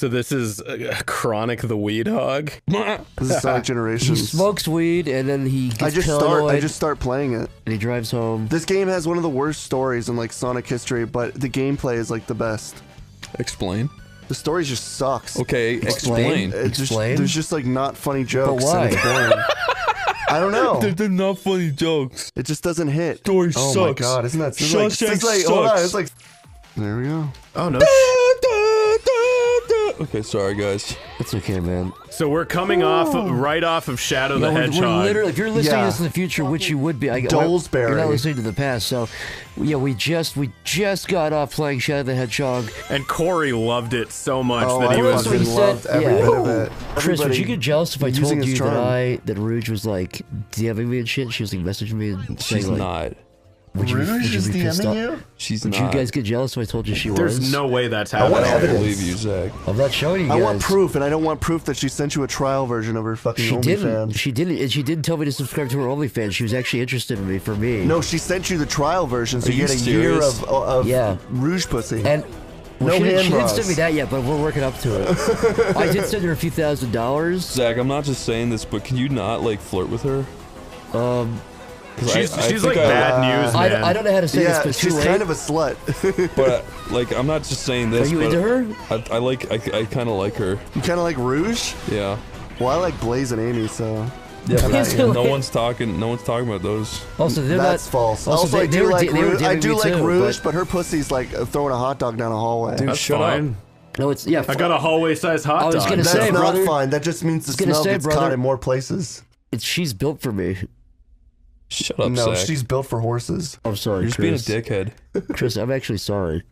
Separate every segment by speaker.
Speaker 1: So this is Chronic the Weed Hog.
Speaker 2: This is Sonic Generations.
Speaker 3: He smokes weed and then he gets paranoid.
Speaker 2: I just start playing it.
Speaker 3: And he drives home.
Speaker 2: This game has one of the worst stories in like Sonic history, but the gameplay is like the best.
Speaker 4: Explain.
Speaker 2: The story just sucks.
Speaker 4: Okay, explain.
Speaker 2: There's just like not funny jokes.
Speaker 3: But why?
Speaker 2: And it's boring. I don't know.
Speaker 4: They're not funny jokes.
Speaker 2: It just doesn't hit.
Speaker 4: Story sucks.
Speaker 2: Oh my god, isn't that
Speaker 4: Shawshank
Speaker 2: hold on,
Speaker 4: sucks.
Speaker 2: it's like there we go.
Speaker 1: Oh no.
Speaker 4: Okay, sorry guys.
Speaker 3: It's okay, man.
Speaker 1: So we're coming right off of Shadow the Hedgehog.
Speaker 3: We're literally, if you're listening to this in the future, which you would be,
Speaker 2: Dolesbury.
Speaker 3: You're not listening to the past, so yeah, we just got off playing Shadow the Hedgehog,
Speaker 1: and Corey loved it so much
Speaker 2: Oh,
Speaker 1: that he
Speaker 2: I
Speaker 1: was.
Speaker 2: fucking loved every bit of it.
Speaker 3: Chris, would you get jealous if I
Speaker 2: using
Speaker 3: told
Speaker 2: his
Speaker 3: you
Speaker 2: charm.
Speaker 3: that Rouge was like DMing me and shit? She was like messaging me and saying
Speaker 4: She's
Speaker 3: like,
Speaker 4: not.
Speaker 3: would you be pissed off?
Speaker 4: She's
Speaker 3: Would
Speaker 4: not.
Speaker 3: you guys get jealous if I told you she was?
Speaker 1: There's no way that's
Speaker 4: I
Speaker 1: happening.
Speaker 4: don't believe you, Zach.
Speaker 3: I'm not showing you guys.
Speaker 2: I want proof, and I don't want proof that she sent you a trial version of her fucking
Speaker 3: She didn't.
Speaker 2: OnlyFans.
Speaker 3: She didn't. And she didn't tell me to subscribe to her OnlyFans. She was actually interested in me for me.
Speaker 2: No, she sent you the trial version, so
Speaker 4: Are
Speaker 2: you
Speaker 4: you
Speaker 2: get a
Speaker 4: serious?
Speaker 2: year of
Speaker 3: Yeah.
Speaker 2: Rouge pussy.
Speaker 3: And
Speaker 2: No
Speaker 3: she
Speaker 2: hand
Speaker 3: didn't
Speaker 2: bras.
Speaker 3: send me that yet, but we're working up to it. I did send her a few $1,000s.
Speaker 4: Zach, I'm not just saying this, but can you not like flirt with her?
Speaker 1: She's
Speaker 4: I
Speaker 1: like
Speaker 4: think
Speaker 1: bad news, man.
Speaker 3: I don't know how to say
Speaker 2: yeah,
Speaker 3: this, but
Speaker 2: she's
Speaker 3: too
Speaker 2: kind
Speaker 3: late.
Speaker 2: of a slut.
Speaker 4: But like, I'm not just saying this.
Speaker 3: Are you
Speaker 4: but
Speaker 3: into her?
Speaker 4: I kind of like her.
Speaker 2: You kind of like Rouge?
Speaker 4: Yeah.
Speaker 2: Well, I like Blaze and Amy, so...
Speaker 4: Yeah, but
Speaker 3: He's
Speaker 4: no
Speaker 3: like-
Speaker 4: one's talking. No one's talking about those.
Speaker 3: Also, they're
Speaker 2: That's
Speaker 3: not.
Speaker 2: false.
Speaker 3: Also,
Speaker 2: I
Speaker 3: they
Speaker 2: do
Speaker 3: were
Speaker 2: like
Speaker 3: they were
Speaker 2: Rouge. I
Speaker 3: DMing
Speaker 2: do
Speaker 3: me
Speaker 2: like
Speaker 3: too,
Speaker 2: Rouge, but her pussy's like throwing a hot dog down a hallway.
Speaker 4: Dude,
Speaker 1: That's
Speaker 4: shut
Speaker 1: fine.
Speaker 4: up.
Speaker 3: No, it's yeah.
Speaker 1: I got a hallway-sized hot
Speaker 3: I was
Speaker 1: dog.
Speaker 3: gonna
Speaker 2: That's
Speaker 3: say,
Speaker 2: not
Speaker 3: brother.
Speaker 2: fine. That just means the
Speaker 3: gonna
Speaker 2: smell
Speaker 3: say,
Speaker 2: gets
Speaker 3: brother.
Speaker 2: caught in more places.
Speaker 3: She's built for me.
Speaker 4: Shut up,
Speaker 2: No,
Speaker 4: Zach.
Speaker 2: she's built for horses.
Speaker 3: I'm sorry,
Speaker 4: You're just being a
Speaker 3: Chris.
Speaker 4: dickhead.
Speaker 3: Chris, I'm actually sorry.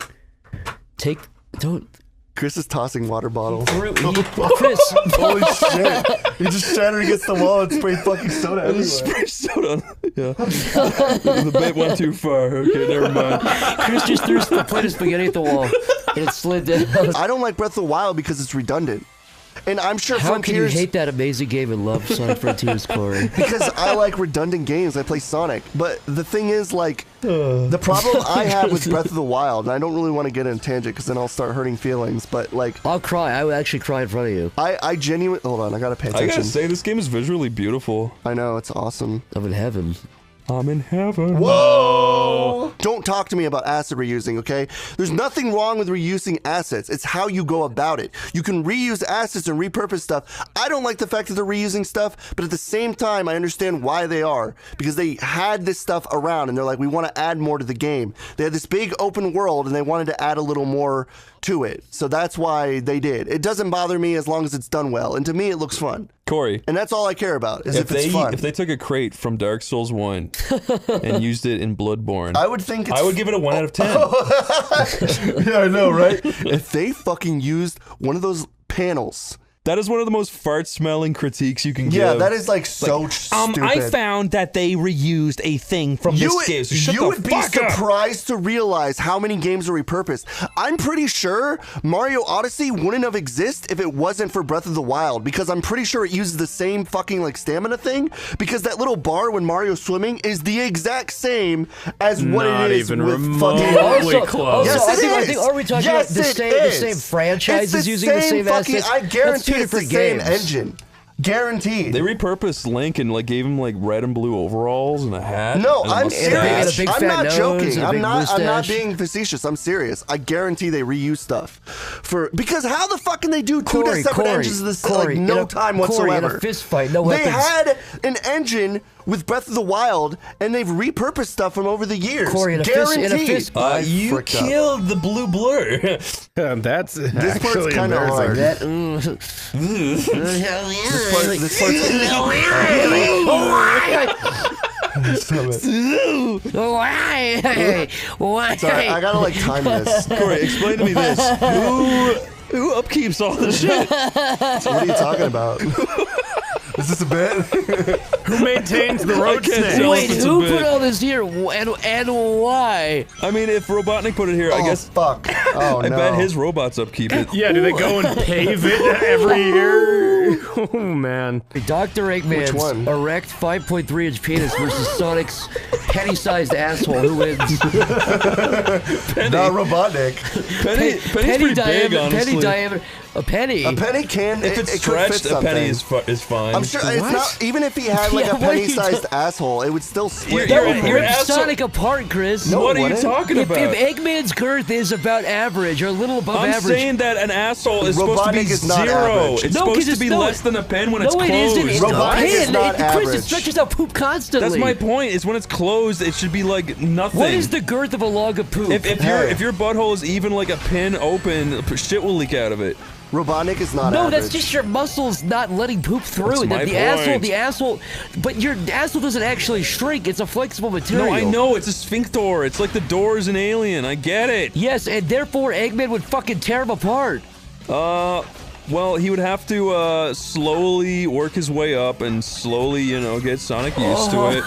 Speaker 3: Don't.
Speaker 2: Chris is tossing water bottles.
Speaker 3: Chris.
Speaker 2: Holy shit! He just shattered against the wall and sprayed fucking soda everywhere.
Speaker 4: Spray soda. Yeah. The bait went too far. Okay, never mind.
Speaker 3: Chris just threw a plate of spaghetti at the wall, and it slid down.
Speaker 2: I don't like Breath of the Wild because it's redundant. And I'm sure
Speaker 3: How can you
Speaker 2: Frontiers...
Speaker 3: hate that amazing game and love Sonic Frontiers, Corey?
Speaker 2: Because I like redundant games. I play Sonic. But the thing is, like, the problem I have with Breath of the Wild, and I don't really want to get in a tangent because then I'll start hurting feelings, but, like...
Speaker 3: I'll cry. I would actually cry in front of you.
Speaker 2: I genuinely... Hold on, I gotta pay
Speaker 4: I
Speaker 2: attention.
Speaker 4: gotta say, this game is visually beautiful.
Speaker 2: I know, it's awesome.
Speaker 3: I'm in heaven.
Speaker 4: I'm in heaven.
Speaker 2: Whoa! Don't talk to me about asset reusing, okay? There's nothing wrong with reusing assets. It's how you go about it. You can reuse assets and repurpose stuff. I don't like the fact that they're reusing stuff, but at the same time, I understand why they are. Because they had this stuff around, and they're like, we want to add more to the game. They had this big open world, and they wanted to add a little more to it. So that's why they did. It doesn't bother me as long as it's done well. And to me, it looks fun.
Speaker 4: Corey.
Speaker 2: And that's all I care about, is if it's fun.
Speaker 4: If they took a crate from Dark Souls 1 and used it in Bloodborne,
Speaker 2: I would think it's...
Speaker 4: I would give it a 1 out of 10.
Speaker 2: Yeah, I know, right? If they fucking used one of those panels...
Speaker 4: That is one of the most fart-smelling critiques you can give.
Speaker 2: Yeah, that is like so stupid.
Speaker 4: I found that they reused a thing from this game. So shut
Speaker 2: you
Speaker 4: the
Speaker 2: would be
Speaker 4: fuck up.
Speaker 2: surprised to realize how many games are repurposed. I'm pretty sure Mario Odyssey wouldn't have existed if it wasn't for Breath of the Wild, because I'm pretty sure it uses the same fucking like stamina thing, because that little bar when Mario's swimming is the exact same as what
Speaker 1: Not
Speaker 2: it is
Speaker 1: even
Speaker 2: with
Speaker 1: remotely
Speaker 2: fucking...
Speaker 1: close.
Speaker 2: Yes,
Speaker 3: I
Speaker 2: it
Speaker 3: think,
Speaker 2: is.
Speaker 3: are we talking
Speaker 2: Yes,
Speaker 3: about
Speaker 2: it
Speaker 3: the
Speaker 2: is.
Speaker 3: same franchises
Speaker 2: It's the
Speaker 3: using the same
Speaker 2: fucking,
Speaker 3: assets?
Speaker 2: I guarantee
Speaker 3: That's
Speaker 2: it's the
Speaker 3: two
Speaker 2: same
Speaker 3: different games.
Speaker 2: engine. Guaranteed.
Speaker 4: They repurposed Link and like gave him like red and blue overalls and a hat.
Speaker 2: No,
Speaker 4: and a
Speaker 2: I'm
Speaker 4: mustache.
Speaker 2: serious.
Speaker 3: big
Speaker 2: I'm
Speaker 3: fat
Speaker 2: not
Speaker 3: nose
Speaker 2: joking.
Speaker 3: and a
Speaker 2: I'm
Speaker 3: big
Speaker 2: not
Speaker 3: mustache.
Speaker 2: being facetious. I'm serious. I guarantee they reuse stuff because how the fuck can they do two separate engines of this like no time whatsoever?
Speaker 3: In a fist fight, no
Speaker 2: they
Speaker 3: weapons.
Speaker 2: had an engine with Breath of the Wild, and they've repurposed stuff from over the years.
Speaker 3: Corey, in a fist
Speaker 4: you killed the blue blur.
Speaker 1: That's
Speaker 2: This part's kind of hard.
Speaker 3: That,
Speaker 2: This part's
Speaker 3: Why?
Speaker 2: Sorry, I gotta like time this.
Speaker 4: Corey, explain to me this. Who upkeeps all this shit?
Speaker 2: What are you talking about? Is this a bit?
Speaker 1: Who maintains the road snake?
Speaker 3: Wait, who put all this here and why?
Speaker 4: I mean, if Robotnik put it here, I guess.
Speaker 2: Fuck. Oh,
Speaker 4: I
Speaker 2: no.
Speaker 4: bet his robots upkeep it.
Speaker 1: Yeah, do they go and pave it every year? Oh man.
Speaker 3: Dr.
Speaker 2: Which one?
Speaker 3: Eggman's erect 5.3-inch penis versus Sonic's penny-sized asshole. Who wins?
Speaker 2: Not Robotnik.
Speaker 4: Penny's pretty big, honestly.
Speaker 3: Penny diameter. A penny.
Speaker 2: A penny can.
Speaker 4: If it's
Speaker 2: it could fit
Speaker 4: stretched, a penny
Speaker 2: something.
Speaker 4: is fine.
Speaker 2: I'm sure it's not. Even if he had like
Speaker 3: Yeah,
Speaker 2: a
Speaker 3: what are you
Speaker 2: penny-sized asshole, it would still split.
Speaker 3: That would
Speaker 4: your
Speaker 3: rip
Speaker 4: asshole-
Speaker 3: Sonic apart, Chris.
Speaker 2: No,
Speaker 4: what
Speaker 2: it
Speaker 4: are you
Speaker 2: wouldn't.
Speaker 4: talking
Speaker 3: If
Speaker 4: about?
Speaker 3: Eggman's girth is about average or a little above
Speaker 4: I'm
Speaker 3: average.
Speaker 4: saying that an asshole is supposed to be
Speaker 2: Robotnik is not
Speaker 4: 0.
Speaker 2: average.
Speaker 4: It's
Speaker 3: No, 'cause
Speaker 4: supposed to
Speaker 3: it's
Speaker 4: be
Speaker 3: no-
Speaker 4: less than a pen when it's
Speaker 3: No, it
Speaker 4: closed.
Speaker 3: isn't. It's
Speaker 2: Robotnik
Speaker 3: a
Speaker 2: is
Speaker 3: pen.
Speaker 2: not
Speaker 3: Chris, it
Speaker 2: average.
Speaker 3: stretches out poop constantly.
Speaker 4: That's my point. Is when it's closed, it should be like nothing.
Speaker 3: What is the girth of a log of poop?
Speaker 4: If your butthole is even like a pin open, shit will leak out of it.
Speaker 2: Robotnik is not
Speaker 3: No,
Speaker 2: average.
Speaker 3: that's just your muscles not letting poop through.
Speaker 4: That's
Speaker 3: The,
Speaker 4: my
Speaker 3: the
Speaker 4: point.
Speaker 3: asshole, but your asshole doesn't actually shrink. It's a flexible material.
Speaker 4: No, I know it's a sphincter. It's like the doors in Alien. I get it.
Speaker 3: Yes, and therefore Eggman would fucking tear him apart.
Speaker 4: Well, he would have to slowly work his way up and slowly, you know, get Sonic used to it.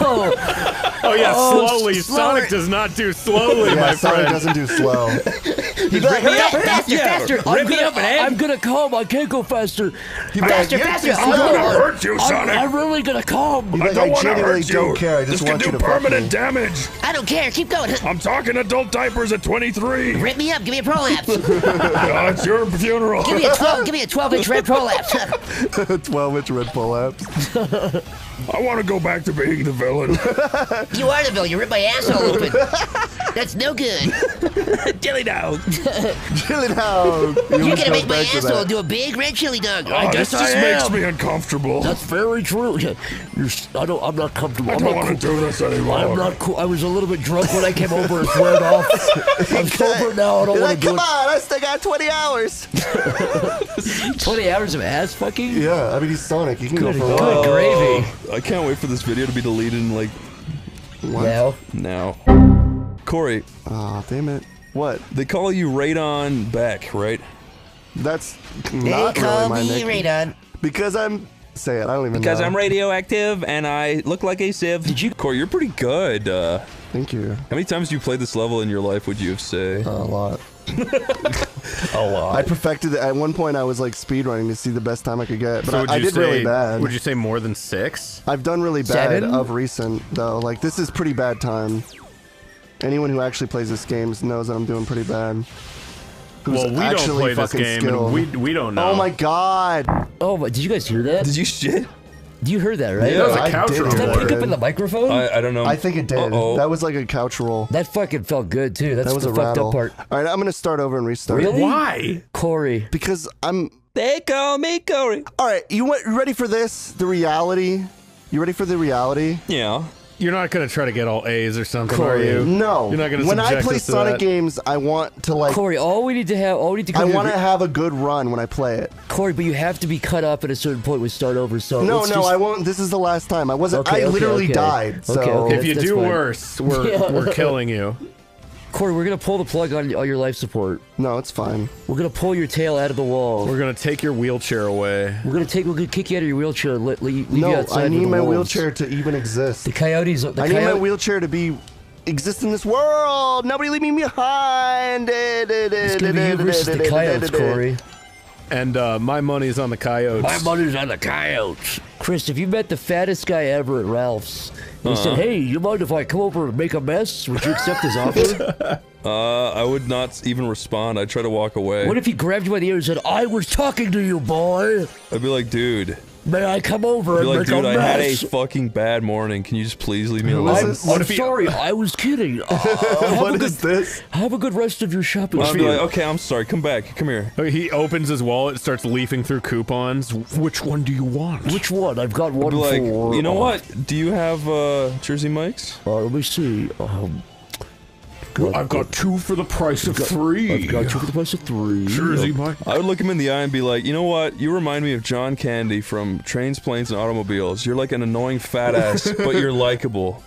Speaker 1: Oh yeah, slowly.
Speaker 3: slower.
Speaker 1: Sonic does not do slowly,
Speaker 2: Yeah,
Speaker 1: my
Speaker 2: Sonic
Speaker 1: friend.
Speaker 2: doesn't do slow. He'd be like, hurry up, hurry up.
Speaker 3: Faster! I'm gonna come. I can't go faster.
Speaker 2: He'd be like,
Speaker 3: Faster,
Speaker 2: "Yeah,
Speaker 3: faster!
Speaker 2: it's
Speaker 3: I'm
Speaker 2: slow."
Speaker 3: gonna
Speaker 1: hurt you, Sonic.
Speaker 3: I'm really gonna come.
Speaker 2: He'd be like, I genuinely don't care. I just want you to fuck me.
Speaker 1: damage.
Speaker 5: I don't care. Keep going.
Speaker 1: I'm talking adult diapers at 23.
Speaker 5: Rip me up. Give me a prolapse.
Speaker 1: It's your funeral.
Speaker 5: Give me a 12. Give me a 12-inch red prolapse.
Speaker 2: 12-inch red pull-ups.
Speaker 1: I want to go back to being the villain.
Speaker 5: You are the villain. You ripped my asshole open. That's no good.
Speaker 4: Dilly dog.
Speaker 2: Chill it out.
Speaker 5: You're gonna make my asshole do a big red chili dog.
Speaker 1: Oh, this just makes me uncomfortable.
Speaker 3: That's very true. I'm not comfortable.
Speaker 1: I
Speaker 3: I'm
Speaker 1: don't
Speaker 3: not
Speaker 1: want to
Speaker 3: cool.
Speaker 1: do this anymore.
Speaker 3: I'm not cool. I was a little bit drunk when I came over and swear it off. I'm sober now. I don't
Speaker 2: You're
Speaker 3: want
Speaker 2: like,
Speaker 3: to do
Speaker 2: come on, I still got 20 hours.
Speaker 3: it. 20 hours of ass fucking?
Speaker 2: Yeah, I mean, he's Sonic. He can
Speaker 3: Good,
Speaker 2: go for a
Speaker 3: good
Speaker 2: while.
Speaker 3: gravy.
Speaker 4: I can't wait for this video to be deleted in like
Speaker 3: Now?
Speaker 4: now. Corey,
Speaker 2: Aw, damn it. What?
Speaker 4: they call you Radon Beck, right?
Speaker 2: That's
Speaker 5: They
Speaker 2: not
Speaker 5: call
Speaker 2: really my
Speaker 5: me
Speaker 2: nickname.
Speaker 5: Radon.
Speaker 2: Because I'm... Say it, I don't even
Speaker 4: Because
Speaker 2: know.
Speaker 4: I'm radioactive and I look like a sieve. Did you, Corey? You're pretty good.
Speaker 2: Thank you.
Speaker 4: How many times you played this level in your life? Would you have say?
Speaker 2: A lot.
Speaker 4: A lot.
Speaker 2: I perfected it. At one point, I was like speedrunning to see the best time I could get, but
Speaker 1: So would
Speaker 2: I
Speaker 1: you
Speaker 2: did
Speaker 1: say,
Speaker 2: really bad.
Speaker 1: Would you say more than 6?
Speaker 2: I've done really bad
Speaker 3: 7?
Speaker 2: of recent, though. Like, this is pretty bad time. Anyone who actually plays this game knows that I'm doing pretty bad. Who's
Speaker 1: Well, we don't
Speaker 2: actually
Speaker 1: play this
Speaker 2: fucking
Speaker 1: game,
Speaker 2: skilled.
Speaker 1: and we don't know.
Speaker 2: Oh my god!
Speaker 3: Oh, my, did you guys hear that?
Speaker 4: Did you shit?
Speaker 3: You heard that, right?
Speaker 4: Yeah.
Speaker 1: That was a
Speaker 2: I
Speaker 1: couch
Speaker 2: did
Speaker 1: roll.
Speaker 3: Did that pick up in
Speaker 2: Alright.
Speaker 3: the microphone?
Speaker 4: I don't know.
Speaker 2: I think it did.
Speaker 4: Uh-oh.
Speaker 2: That was like a couch roll.
Speaker 3: That fucking felt good, too. That's
Speaker 2: That was
Speaker 3: the
Speaker 2: a
Speaker 3: fucked
Speaker 2: rattle.
Speaker 3: up part.
Speaker 2: Alright, I'm gonna start over and restart.
Speaker 3: Really?
Speaker 1: Why?
Speaker 3: Corey.
Speaker 2: Because I'm...
Speaker 4: They call me Corey.
Speaker 2: Alright, you ready for this? The reality? You ready for the reality?
Speaker 4: Yeah.
Speaker 1: You're not going to try to get all A's or something,
Speaker 3: Corey.
Speaker 1: are you?
Speaker 2: No.
Speaker 1: You're not going to
Speaker 2: When I
Speaker 1: subject
Speaker 2: play
Speaker 1: us to
Speaker 2: Sonic
Speaker 1: that?
Speaker 2: games, I want to like...
Speaker 3: Corey, all we need to
Speaker 2: I
Speaker 3: come
Speaker 2: want
Speaker 3: here-
Speaker 2: to have a good run when I play it.
Speaker 3: Corey, but you have to be cut up at a certain point. We start over. So
Speaker 2: No,
Speaker 3: let's
Speaker 2: no,
Speaker 3: just-
Speaker 2: I won't. This is the last time. I wasn't.
Speaker 3: Okay,
Speaker 2: I
Speaker 3: okay,
Speaker 2: literally
Speaker 3: okay.
Speaker 2: died. So
Speaker 3: Okay, okay.
Speaker 1: If you
Speaker 3: That's
Speaker 1: do
Speaker 3: fine.
Speaker 1: worse, we're killing you.
Speaker 3: Corey, we're gonna pull the plug on all your life support.
Speaker 2: no, it's fine.
Speaker 3: We're gonna pull your tail out of the wall.
Speaker 1: We're going to take your wheelchair away.
Speaker 3: We're gonna kick you out of your wheelchair and leave you
Speaker 2: No,
Speaker 3: outside
Speaker 2: I
Speaker 3: with
Speaker 2: need
Speaker 3: the
Speaker 2: my
Speaker 3: wolves.
Speaker 2: wheelchair to even exist.
Speaker 3: The coyotes.
Speaker 2: I need my wheelchair to be exist in this world. Nobody leave me behind.
Speaker 3: It's gonna be you versus the coyotes, Corey.
Speaker 1: And my money's on the coyotes.
Speaker 3: My money's on the coyotes. Chris, have you met the fattest guy ever at Ralph's? He said, "Hey, you mind if I come over and make a mess? Would you accept his offer?"
Speaker 4: I would not even respond. I'd try to walk away.
Speaker 3: What if he grabbed you by the ear and said, "I was talking to you, boy.
Speaker 4: I'd be like, dude.
Speaker 3: May I come over
Speaker 4: I'd
Speaker 3: and
Speaker 4: be like,
Speaker 3: make
Speaker 4: dude,
Speaker 3: a
Speaker 4: I had a
Speaker 3: mess?"
Speaker 4: fucking bad morning. Can you just please leave me
Speaker 2: is
Speaker 4: alone?
Speaker 2: this?
Speaker 3: I'm sorry, I was kidding.
Speaker 2: What is this?
Speaker 3: Have a good rest of your shopping.
Speaker 4: I'd be
Speaker 3: spree.
Speaker 4: like, okay, I'm sorry. Come back. Come here.
Speaker 1: He opens his wallet, starts leafing through coupons. Which one do you want?
Speaker 3: Which one? I've got
Speaker 4: I'd
Speaker 3: one
Speaker 4: be like,
Speaker 3: for.
Speaker 4: you know what? Do you have Jersey Mike's?
Speaker 3: Let me see.
Speaker 1: I've got 2 for the price of 3.
Speaker 3: I've got you for the price of 3.
Speaker 1: Jersey Mike.
Speaker 4: I would look him in the eye and be like, you know what? You remind me of John Candy from Trains, Planes, and Automobiles. You're like an annoying fat ass, but you're likable.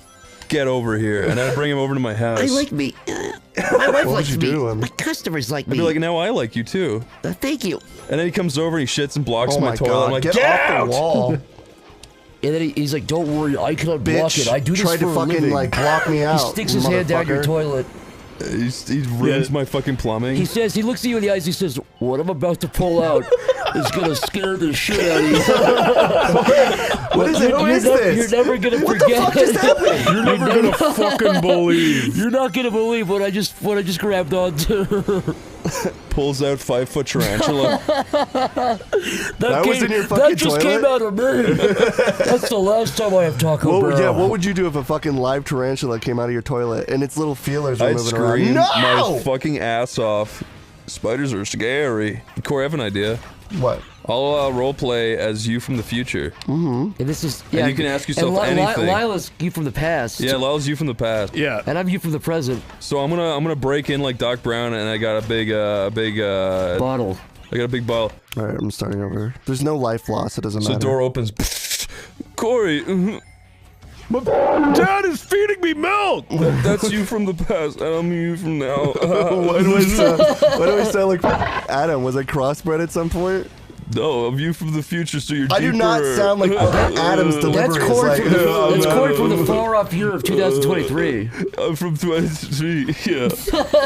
Speaker 4: Get over here. And I'd bring him over to my house.
Speaker 5: I like me. My wife
Speaker 2: would
Speaker 5: likes
Speaker 2: you
Speaker 5: me.
Speaker 2: do to him?
Speaker 5: My customers like
Speaker 4: I'd
Speaker 5: me.
Speaker 4: be like, now I like you too.
Speaker 5: Thank you.
Speaker 4: And then he comes over and he shits and blocks
Speaker 2: Oh
Speaker 4: my
Speaker 2: my
Speaker 4: toilet.
Speaker 2: god!
Speaker 4: I'm like,
Speaker 2: get
Speaker 4: out!
Speaker 2: off the wall,
Speaker 3: And then he's like, "Don't worry, I cannot block
Speaker 2: bitch!
Speaker 3: it. I do this
Speaker 2: Tried
Speaker 3: for
Speaker 2: to
Speaker 3: a
Speaker 2: fucking
Speaker 3: living."
Speaker 2: like block me out.
Speaker 3: He sticks his hand down your
Speaker 2: motherfucker.
Speaker 3: toilet.
Speaker 4: He ruins my fucking plumbing.
Speaker 3: He says, he looks at you in the eyes. He says, "What I'm about to pull out is gonna scare the shit out of you.
Speaker 2: What is it? Who is this?
Speaker 3: You're never gonna
Speaker 2: What
Speaker 3: forget.
Speaker 2: the fuck just happened?
Speaker 1: You're never gonna fucking believe.
Speaker 3: You're not gonna believe what I just grabbed onto.
Speaker 4: Pulls out 5-foot tarantula.
Speaker 2: That was in your fucking
Speaker 3: That just
Speaker 2: toilet?
Speaker 3: came out of me. That's the last time I have Taco Bell.
Speaker 2: Yeah, what would you do if a fucking live tarantula came out of your toilet and its little feelers were
Speaker 4: I'd
Speaker 2: moving
Speaker 4: scream
Speaker 2: around?
Speaker 4: my
Speaker 2: No!
Speaker 4: fucking ass off. Spiders are scary. Corey, I have an idea.
Speaker 2: What?
Speaker 4: I'll roleplay as you from the future.
Speaker 3: And this is
Speaker 4: you can ask yourself anything.
Speaker 3: Lila's you from the past.
Speaker 4: Yeah, Lyle's you from the past.
Speaker 1: Yeah.
Speaker 3: And I'm you from the present.
Speaker 4: So I'm gonna break in like Doc Brown, and I got a big
Speaker 3: Bottle.
Speaker 4: I got a big bottle.
Speaker 2: All right, I'm starting over. There's no life loss. It doesn't
Speaker 4: So
Speaker 2: matter.
Speaker 4: the door opens. Corey,
Speaker 1: My dad is feeding me milk.
Speaker 4: that's you from the past, and I'm you from now.
Speaker 2: Why do I sound like Adam? Was I crossbred at some point?
Speaker 4: No, I'm you from the future, so you're
Speaker 2: I do not
Speaker 4: deeper.
Speaker 2: sound like Adam's delivery.
Speaker 3: That's
Speaker 2: is
Speaker 3: Corey
Speaker 2: like,
Speaker 3: from the, that's Corey from the far-off year of 2023.
Speaker 4: I'm from 23. Yeah.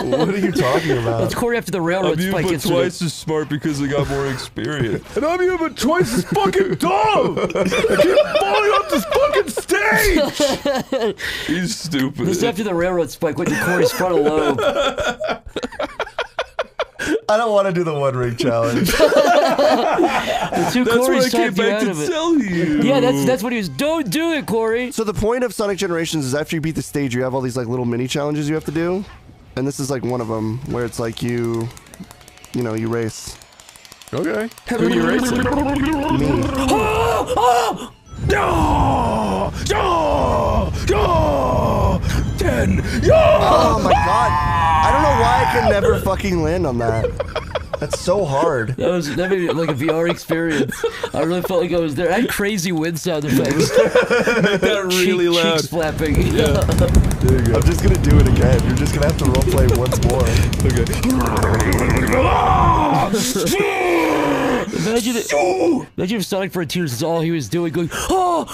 Speaker 2: what are you talking about?
Speaker 3: That's Corey after the railroad
Speaker 4: I'm you,
Speaker 3: spike
Speaker 4: but
Speaker 3: incident.
Speaker 4: twice as smart because I got more experience.
Speaker 1: And I'm even twice as fucking dumb. I keep falling off this fucking stage.
Speaker 4: He's stupid.
Speaker 3: This is after the railroad spike went to Corey's frontal lobe.
Speaker 2: I don't want to do the one ring challenge.
Speaker 3: The two
Speaker 4: That's what I
Speaker 3: Corey's
Speaker 4: came
Speaker 3: talked you
Speaker 4: back
Speaker 3: out
Speaker 4: to
Speaker 3: of it.
Speaker 4: tell you.
Speaker 3: Yeah, that's what he was. Don't do it, Corey.
Speaker 2: So the point of Sonic Generations is after you beat the stage, you have all these like little mini challenges you have to do, and this is like one of them where it's like you race.
Speaker 1: Okay. Who are you racing?
Speaker 2: Me. Oh my god! I don't know why I can never fucking land on that. That's so hard.
Speaker 3: That made it like a VR experience. I really felt like I was there. I had crazy wind sound effects.
Speaker 4: That really loud.
Speaker 3: Cheeks flapping.
Speaker 2: There you go. I'm just gonna do it again. You're just gonna have to roleplay once more.
Speaker 3: Imagine if Sonic Frontiers is all he was doing, going, oh!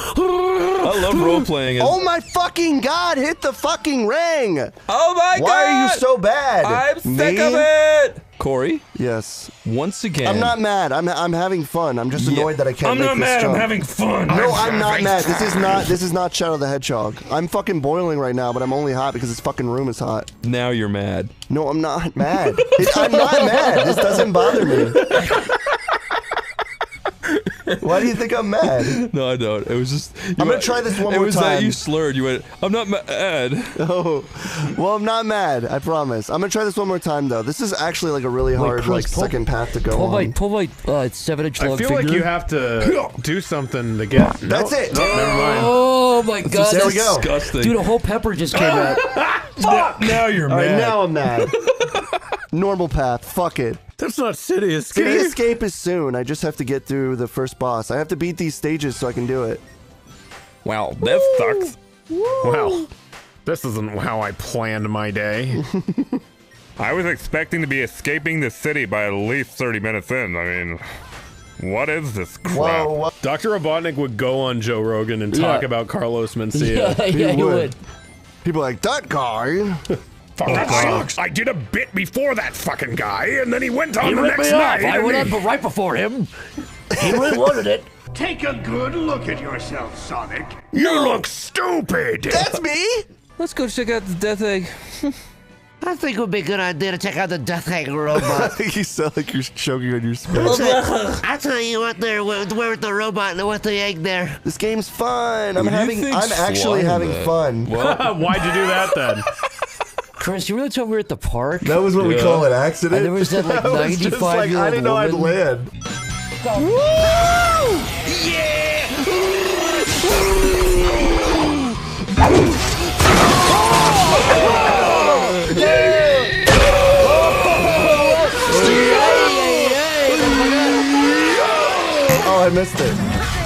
Speaker 4: I love role playing.
Speaker 2: Oh my fucking god! Hit the fucking ring!
Speaker 4: Oh my god!
Speaker 2: Why are you so bad?
Speaker 4: I'm sick
Speaker 2: Me?
Speaker 4: of it. Corey,
Speaker 2: Yes.
Speaker 4: once again.
Speaker 2: I'm not mad. I'm having fun. I'm just annoyed that I can't make this jump.
Speaker 1: fun.
Speaker 2: No, I'm not mad. This is not Chao the Hedgehog. I'm fucking boiling right now, but I'm only hot because this fucking room is hot.
Speaker 4: Now you're mad.
Speaker 2: No, I'm not mad. I'm not mad. This doesn't bother me. Why do you think I'm mad?
Speaker 4: No, I don't. It was just.
Speaker 2: I'm gonna try this one more
Speaker 4: It was that
Speaker 2: time.
Speaker 4: you slurred. You went. I'm not mad.
Speaker 2: Oh, well, I'm not mad. I promise. I'm gonna try this one more time though. This is actually like a really hard
Speaker 3: Chris,
Speaker 2: like second path to go on.
Speaker 3: Pull my 7-inch long
Speaker 1: I feel
Speaker 3: finger.
Speaker 1: like you have to do something to get.
Speaker 2: That's it.
Speaker 1: Nope, never mind.
Speaker 3: Oh my god,
Speaker 2: There we
Speaker 3: that's
Speaker 2: go.
Speaker 4: Disgusting.
Speaker 3: Dude, a whole pepper just came out.
Speaker 1: Now you're
Speaker 2: All right,
Speaker 1: mad.
Speaker 2: now I'm mad. Normal path. Fuck it.
Speaker 1: That's not City Escape.
Speaker 2: City Escape is soon. I just have to get through the first boss. I have to beat these stages so I can do it.
Speaker 4: Wow, that sucks.
Speaker 1: Well, this isn't how I planned my day.
Speaker 6: I was expecting to be escaping the city by at least 30 minutes in. I mean, what is this crap?
Speaker 2: Whoa, what?
Speaker 1: Dr. Robotnik would go on Joe Rogan and talk
Speaker 3: Yeah.
Speaker 1: about Carlos Mencia.
Speaker 3: Yeah, you
Speaker 2: would.
Speaker 3: would.
Speaker 2: People are like, that guy.
Speaker 6: That sucks. I did a bit before that fucking guy, and then he went on
Speaker 3: He
Speaker 6: the
Speaker 3: ripped
Speaker 6: next
Speaker 3: me off.
Speaker 6: night.
Speaker 3: I
Speaker 6: and
Speaker 3: went
Speaker 6: he-
Speaker 3: on right before him. He really wanted it.
Speaker 7: Take a good look at yourself, Sonic.
Speaker 6: You look stupid.
Speaker 2: That's me.
Speaker 4: Let's go check out the death egg.
Speaker 5: I think it would be a good idea to check out the Death Egg robot.
Speaker 2: You sound like you're choking on your spit.
Speaker 5: I tell you what, there with the robot and with the egg there.
Speaker 2: This game's fun. I'm
Speaker 4: Who do you think's
Speaker 2: actually
Speaker 4: flying
Speaker 2: having
Speaker 4: that?
Speaker 2: fun.
Speaker 1: Why'd you do that then?
Speaker 3: Chris, you really told me we were at the park?
Speaker 2: That was what we call an accident.
Speaker 3: And there was that, like,
Speaker 2: I was just
Speaker 3: 95-year-old
Speaker 2: I didn't know I'd
Speaker 3: woman.
Speaker 2: land. Oh, I missed it.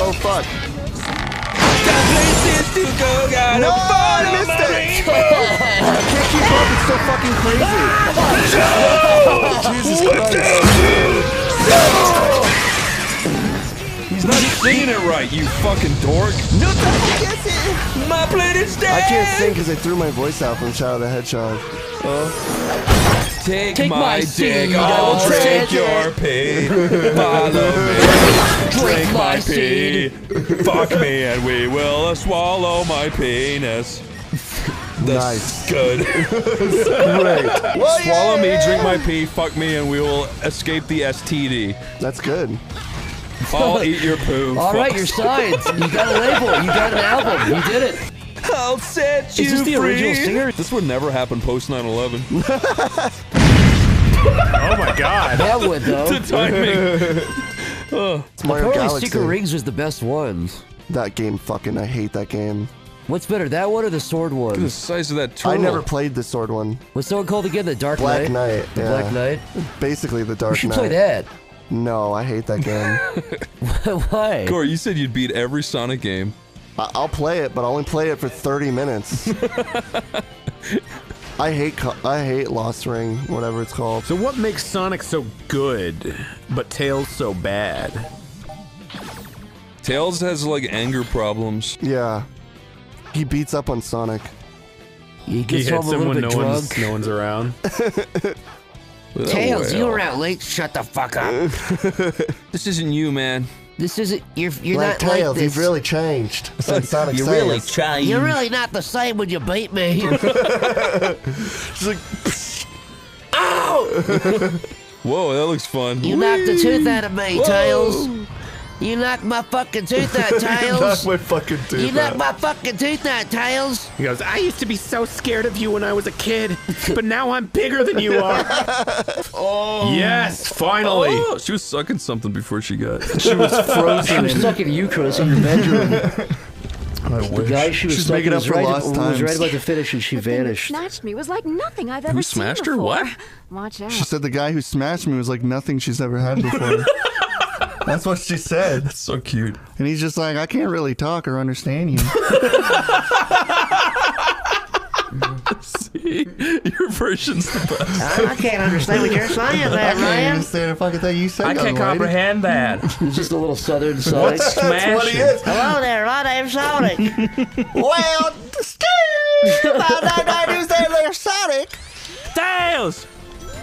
Speaker 2: Oh, fuck. No, I missed it. I can't keep up. It's so fucking crazy. Jesus Christ.
Speaker 4: He's not singing it right, you fucking dork.
Speaker 5: My plate is dead.
Speaker 2: I can't sing because I threw my voice out from Chao the Hedgehog.
Speaker 4: Take my dick, I'll drink your pee. Follow me, drink my pee. Fuck me and we will swallow my penis. That's good.
Speaker 2: Great.
Speaker 4: Swallow me, drink my pee, fuck me, and we will escape the STD.
Speaker 2: That's good.
Speaker 4: I'll eat your poo.
Speaker 3: All right, your sides. You got a label. You got an album. You did it.
Speaker 4: I'll set you
Speaker 3: Is this the
Speaker 4: free.
Speaker 3: original singer?
Speaker 4: This would never happen post 9/11.
Speaker 1: Oh my god.
Speaker 3: That would, though.
Speaker 4: The timing.
Speaker 2: It's Mario
Speaker 3: Apparently,
Speaker 2: Galaxy.
Speaker 3: Secret Rings was the best one.
Speaker 2: That game fucking, I hate that game.
Speaker 3: What's better, that one or the sword
Speaker 4: Look at
Speaker 3: one?
Speaker 4: the size of that turtle.
Speaker 2: I never played the sword one.
Speaker 3: What's that one called again? The Dark
Speaker 2: Black
Speaker 3: Knight?
Speaker 2: Knight.
Speaker 3: The
Speaker 2: Yeah.
Speaker 3: Black Knight?
Speaker 2: Basically the
Speaker 3: You
Speaker 2: Dark
Speaker 3: should
Speaker 2: Knight.
Speaker 3: play that.
Speaker 2: No, I hate that game.
Speaker 3: Why?
Speaker 4: Corey, you said you'd beat every Sonic game.
Speaker 2: I'll play it, but I'll only play it for 30 minutes. I hate Lost Ring, whatever it's called.
Speaker 1: So what makes Sonic so good, but Tails so bad?
Speaker 4: Tails has like anger problems.
Speaker 2: Yeah. He beats up on Sonic.
Speaker 3: He
Speaker 1: He
Speaker 3: gets home
Speaker 1: hits
Speaker 3: a
Speaker 1: him
Speaker 3: little
Speaker 1: when
Speaker 3: bit drunk.
Speaker 1: no one's around.
Speaker 5: Tails, you were out late. Shut the fuck up.
Speaker 4: This isn't you, man.
Speaker 5: This isn't. You're
Speaker 2: Like
Speaker 5: not like
Speaker 2: Tails,
Speaker 5: this.
Speaker 2: you've really changed since Sonic
Speaker 5: You're
Speaker 2: says.
Speaker 5: really trying. You're really not the same when you beat me.
Speaker 2: She's like,
Speaker 5: Ow!
Speaker 4: Whoa, that looks fun.
Speaker 5: You knocked the tooth out of me, Tails. You knocked my fucking tooth out, Tails.
Speaker 2: knock my fucking tooth
Speaker 5: You knocked
Speaker 2: out.
Speaker 5: my fucking tooth out, Tails.
Speaker 1: He goes, I used to be so scared of you when I was a kid, but now I'm bigger than you are.
Speaker 4: Oh.
Speaker 1: Yes, finally.
Speaker 4: Oh, she was sucking something before she got.
Speaker 3: She was stuck in you, Chris, in your bedroom. The guy she was
Speaker 2: She's
Speaker 3: stuck
Speaker 2: making
Speaker 3: in
Speaker 2: up
Speaker 3: was
Speaker 2: for
Speaker 3: right,
Speaker 2: lost
Speaker 3: was
Speaker 2: times.
Speaker 3: right about to finish and she
Speaker 8: The thing that
Speaker 3: vanished.
Speaker 8: snatched me was like nothing I've ever seen
Speaker 4: smashed her?
Speaker 8: before.
Speaker 4: What?
Speaker 8: Watch out.
Speaker 2: She said the guy who smashed me was like nothing she's ever had before. That's what she said.
Speaker 4: So cute.
Speaker 2: And he's just like, I can't really talk or understand you.
Speaker 4: See? Your version's the best.
Speaker 5: I can't understand what you're saying there,
Speaker 2: I can't even
Speaker 5: Ryan.
Speaker 2: understand the fucking thing you said. young lady.
Speaker 1: that.
Speaker 3: It's just a little southern Sonic.
Speaker 2: That's what he is.
Speaker 5: Hello there, my name's Sonic.
Speaker 2: Well, Steve, I do say there, Sonic.
Speaker 1: Tails,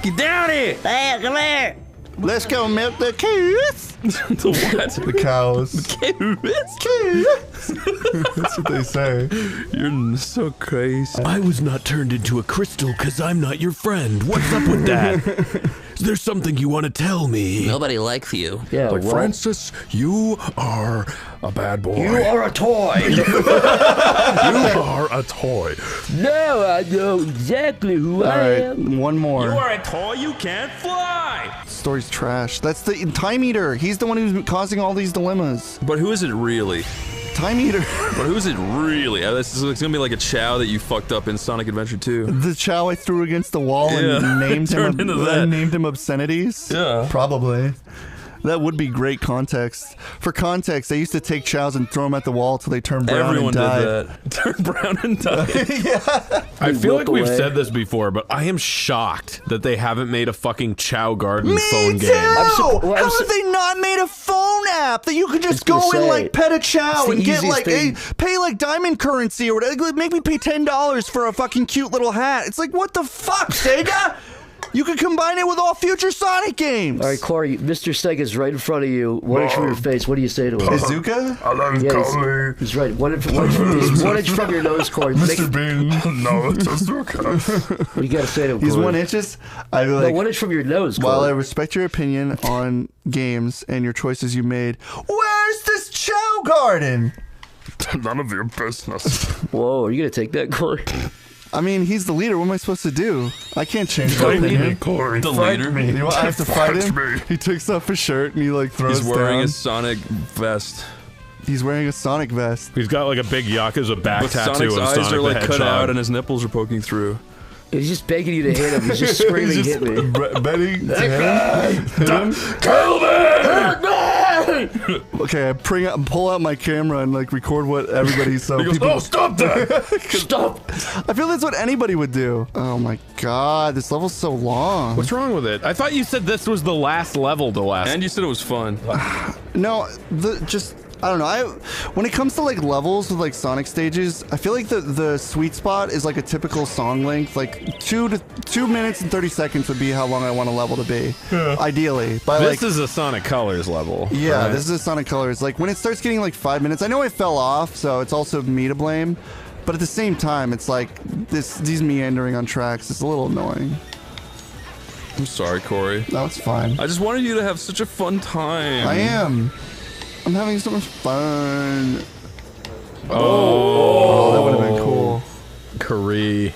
Speaker 1: get down here.
Speaker 5: Hey, come here.
Speaker 2: Let's go milk the cows.
Speaker 4: The what?
Speaker 2: The cows. That's what they say.
Speaker 4: You're so crazy.
Speaker 1: I was not turned into a crystal because I'm not your friend. What's up with that? Is there something you want to tell me?
Speaker 5: Nobody likes you.
Speaker 3: Yeah,
Speaker 1: Like,
Speaker 3: what?
Speaker 1: Francis, you are a bad boy.
Speaker 3: You are a toy.
Speaker 1: You are a toy.
Speaker 3: No, I know exactly who
Speaker 2: All
Speaker 3: I
Speaker 2: right,
Speaker 3: am.
Speaker 2: one more.
Speaker 1: a toy, you can't fly.
Speaker 2: Story's trash. That's the Time Eater. He's the one who's causing all these dilemmas.
Speaker 4: But who is it really?
Speaker 2: Time Eater.
Speaker 4: But who is it really? This is it's gonna be like a Chao that you fucked up in Sonic Adventure 2.
Speaker 2: The Chao I threw against the wall and
Speaker 4: Yeah.
Speaker 2: named
Speaker 4: Turned
Speaker 2: him
Speaker 4: into that.
Speaker 2: named him obscenities.
Speaker 4: Yeah.
Speaker 2: Probably. That would be great context. For context, I used to take Chaos and throw them at the wall till they turned brown
Speaker 4: Everyone
Speaker 2: and died.
Speaker 4: did that. Turned brown and died.
Speaker 1: I feel like
Speaker 3: look
Speaker 1: we've
Speaker 3: away.
Speaker 1: said this before, but I am shocked that they haven't made a fucking Chao Garden
Speaker 2: Me
Speaker 1: phone
Speaker 2: too!
Speaker 1: game.
Speaker 3: well, I'm
Speaker 2: How
Speaker 3: su-
Speaker 2: have they not made a phone app that you could just go
Speaker 3: gonna
Speaker 2: in
Speaker 3: say,
Speaker 2: like pet a Chao
Speaker 3: the
Speaker 2: and get
Speaker 3: easiest
Speaker 2: like
Speaker 3: thing.
Speaker 2: pay like diamond currency or whatever? Make me pay $10 for a fucking cute little hat. It's like what the fuck, Sega? You could combine it with all future Sonic games.
Speaker 3: All right, Corey, Mr. Sega's right in front of you. 1 inch from your face. What do you say to him?
Speaker 2: Izuka?
Speaker 3: Yeah, he's right. 1 inch, he's 1 inch from your nose, Corey.
Speaker 2: Mr. Bean.
Speaker 1: No, it's Azuka.
Speaker 3: What do you got to say to him,
Speaker 2: He's
Speaker 3: Corey?
Speaker 2: 1 inches. I'd be
Speaker 3: No,
Speaker 2: like,
Speaker 3: 1 inch from your nose,
Speaker 2: while I
Speaker 3: Corey.
Speaker 2: respect your opinion on games and your choices you made, where's this Chao Garden?
Speaker 1: None of your business.
Speaker 3: Whoa, are you going to take that, Corey?
Speaker 2: I mean, he's the leader. What am I supposed to do? I can't change my opinion.
Speaker 1: Corey.
Speaker 4: The leader.
Speaker 2: You know what? I have to fight him.
Speaker 1: me.
Speaker 2: He takes off his shirt and he like throws
Speaker 4: He's wearing
Speaker 2: down.
Speaker 4: a Sonic vest.
Speaker 2: He's wearing a Sonic vest.
Speaker 1: He's got like a big Yakuza back
Speaker 4: But
Speaker 1: tattoo
Speaker 4: Sonic's
Speaker 1: of
Speaker 4: eyes
Speaker 1: Sonic
Speaker 4: are like
Speaker 1: the
Speaker 4: cut
Speaker 1: Hedgehog.
Speaker 4: out and his nipples are poking through.
Speaker 3: He's just begging you to hit him. He's just screaming,
Speaker 2: He's
Speaker 3: hit me.
Speaker 2: betting to hit him.
Speaker 1: Kill me!
Speaker 2: Okay, I pull out my camera and like record what everybody so
Speaker 1: He goes,
Speaker 2: people.
Speaker 1: oh, stop that!
Speaker 3: Stop!
Speaker 2: I feel that's what anybody would do. Oh my god, this level's so long.
Speaker 1: What's wrong with it? I thought you said this was the last level to last.
Speaker 4: And you said it was fun.
Speaker 2: No, I don't know. When it comes to like levels with like Sonic stages, I feel like the sweet spot is like a typical song length. Like 2 minutes and 30 seconds would be how long I want a level to be, ideally. But
Speaker 1: this is a Sonic Colors level.
Speaker 2: Yeah,
Speaker 1: right?
Speaker 2: this is a Sonic Colors. Like when it starts getting like 5 minutes, I know I fell off, so it's also me to blame. But at the same time, it's like these meandering on tracks. It's a little annoying.
Speaker 4: I'm sorry, Corey.
Speaker 2: No, it's fine.
Speaker 4: I just wanted you to have such a fun time.
Speaker 2: I am. I'm having so much fun.
Speaker 1: Oh,
Speaker 2: that would have been cool.
Speaker 4: Corey.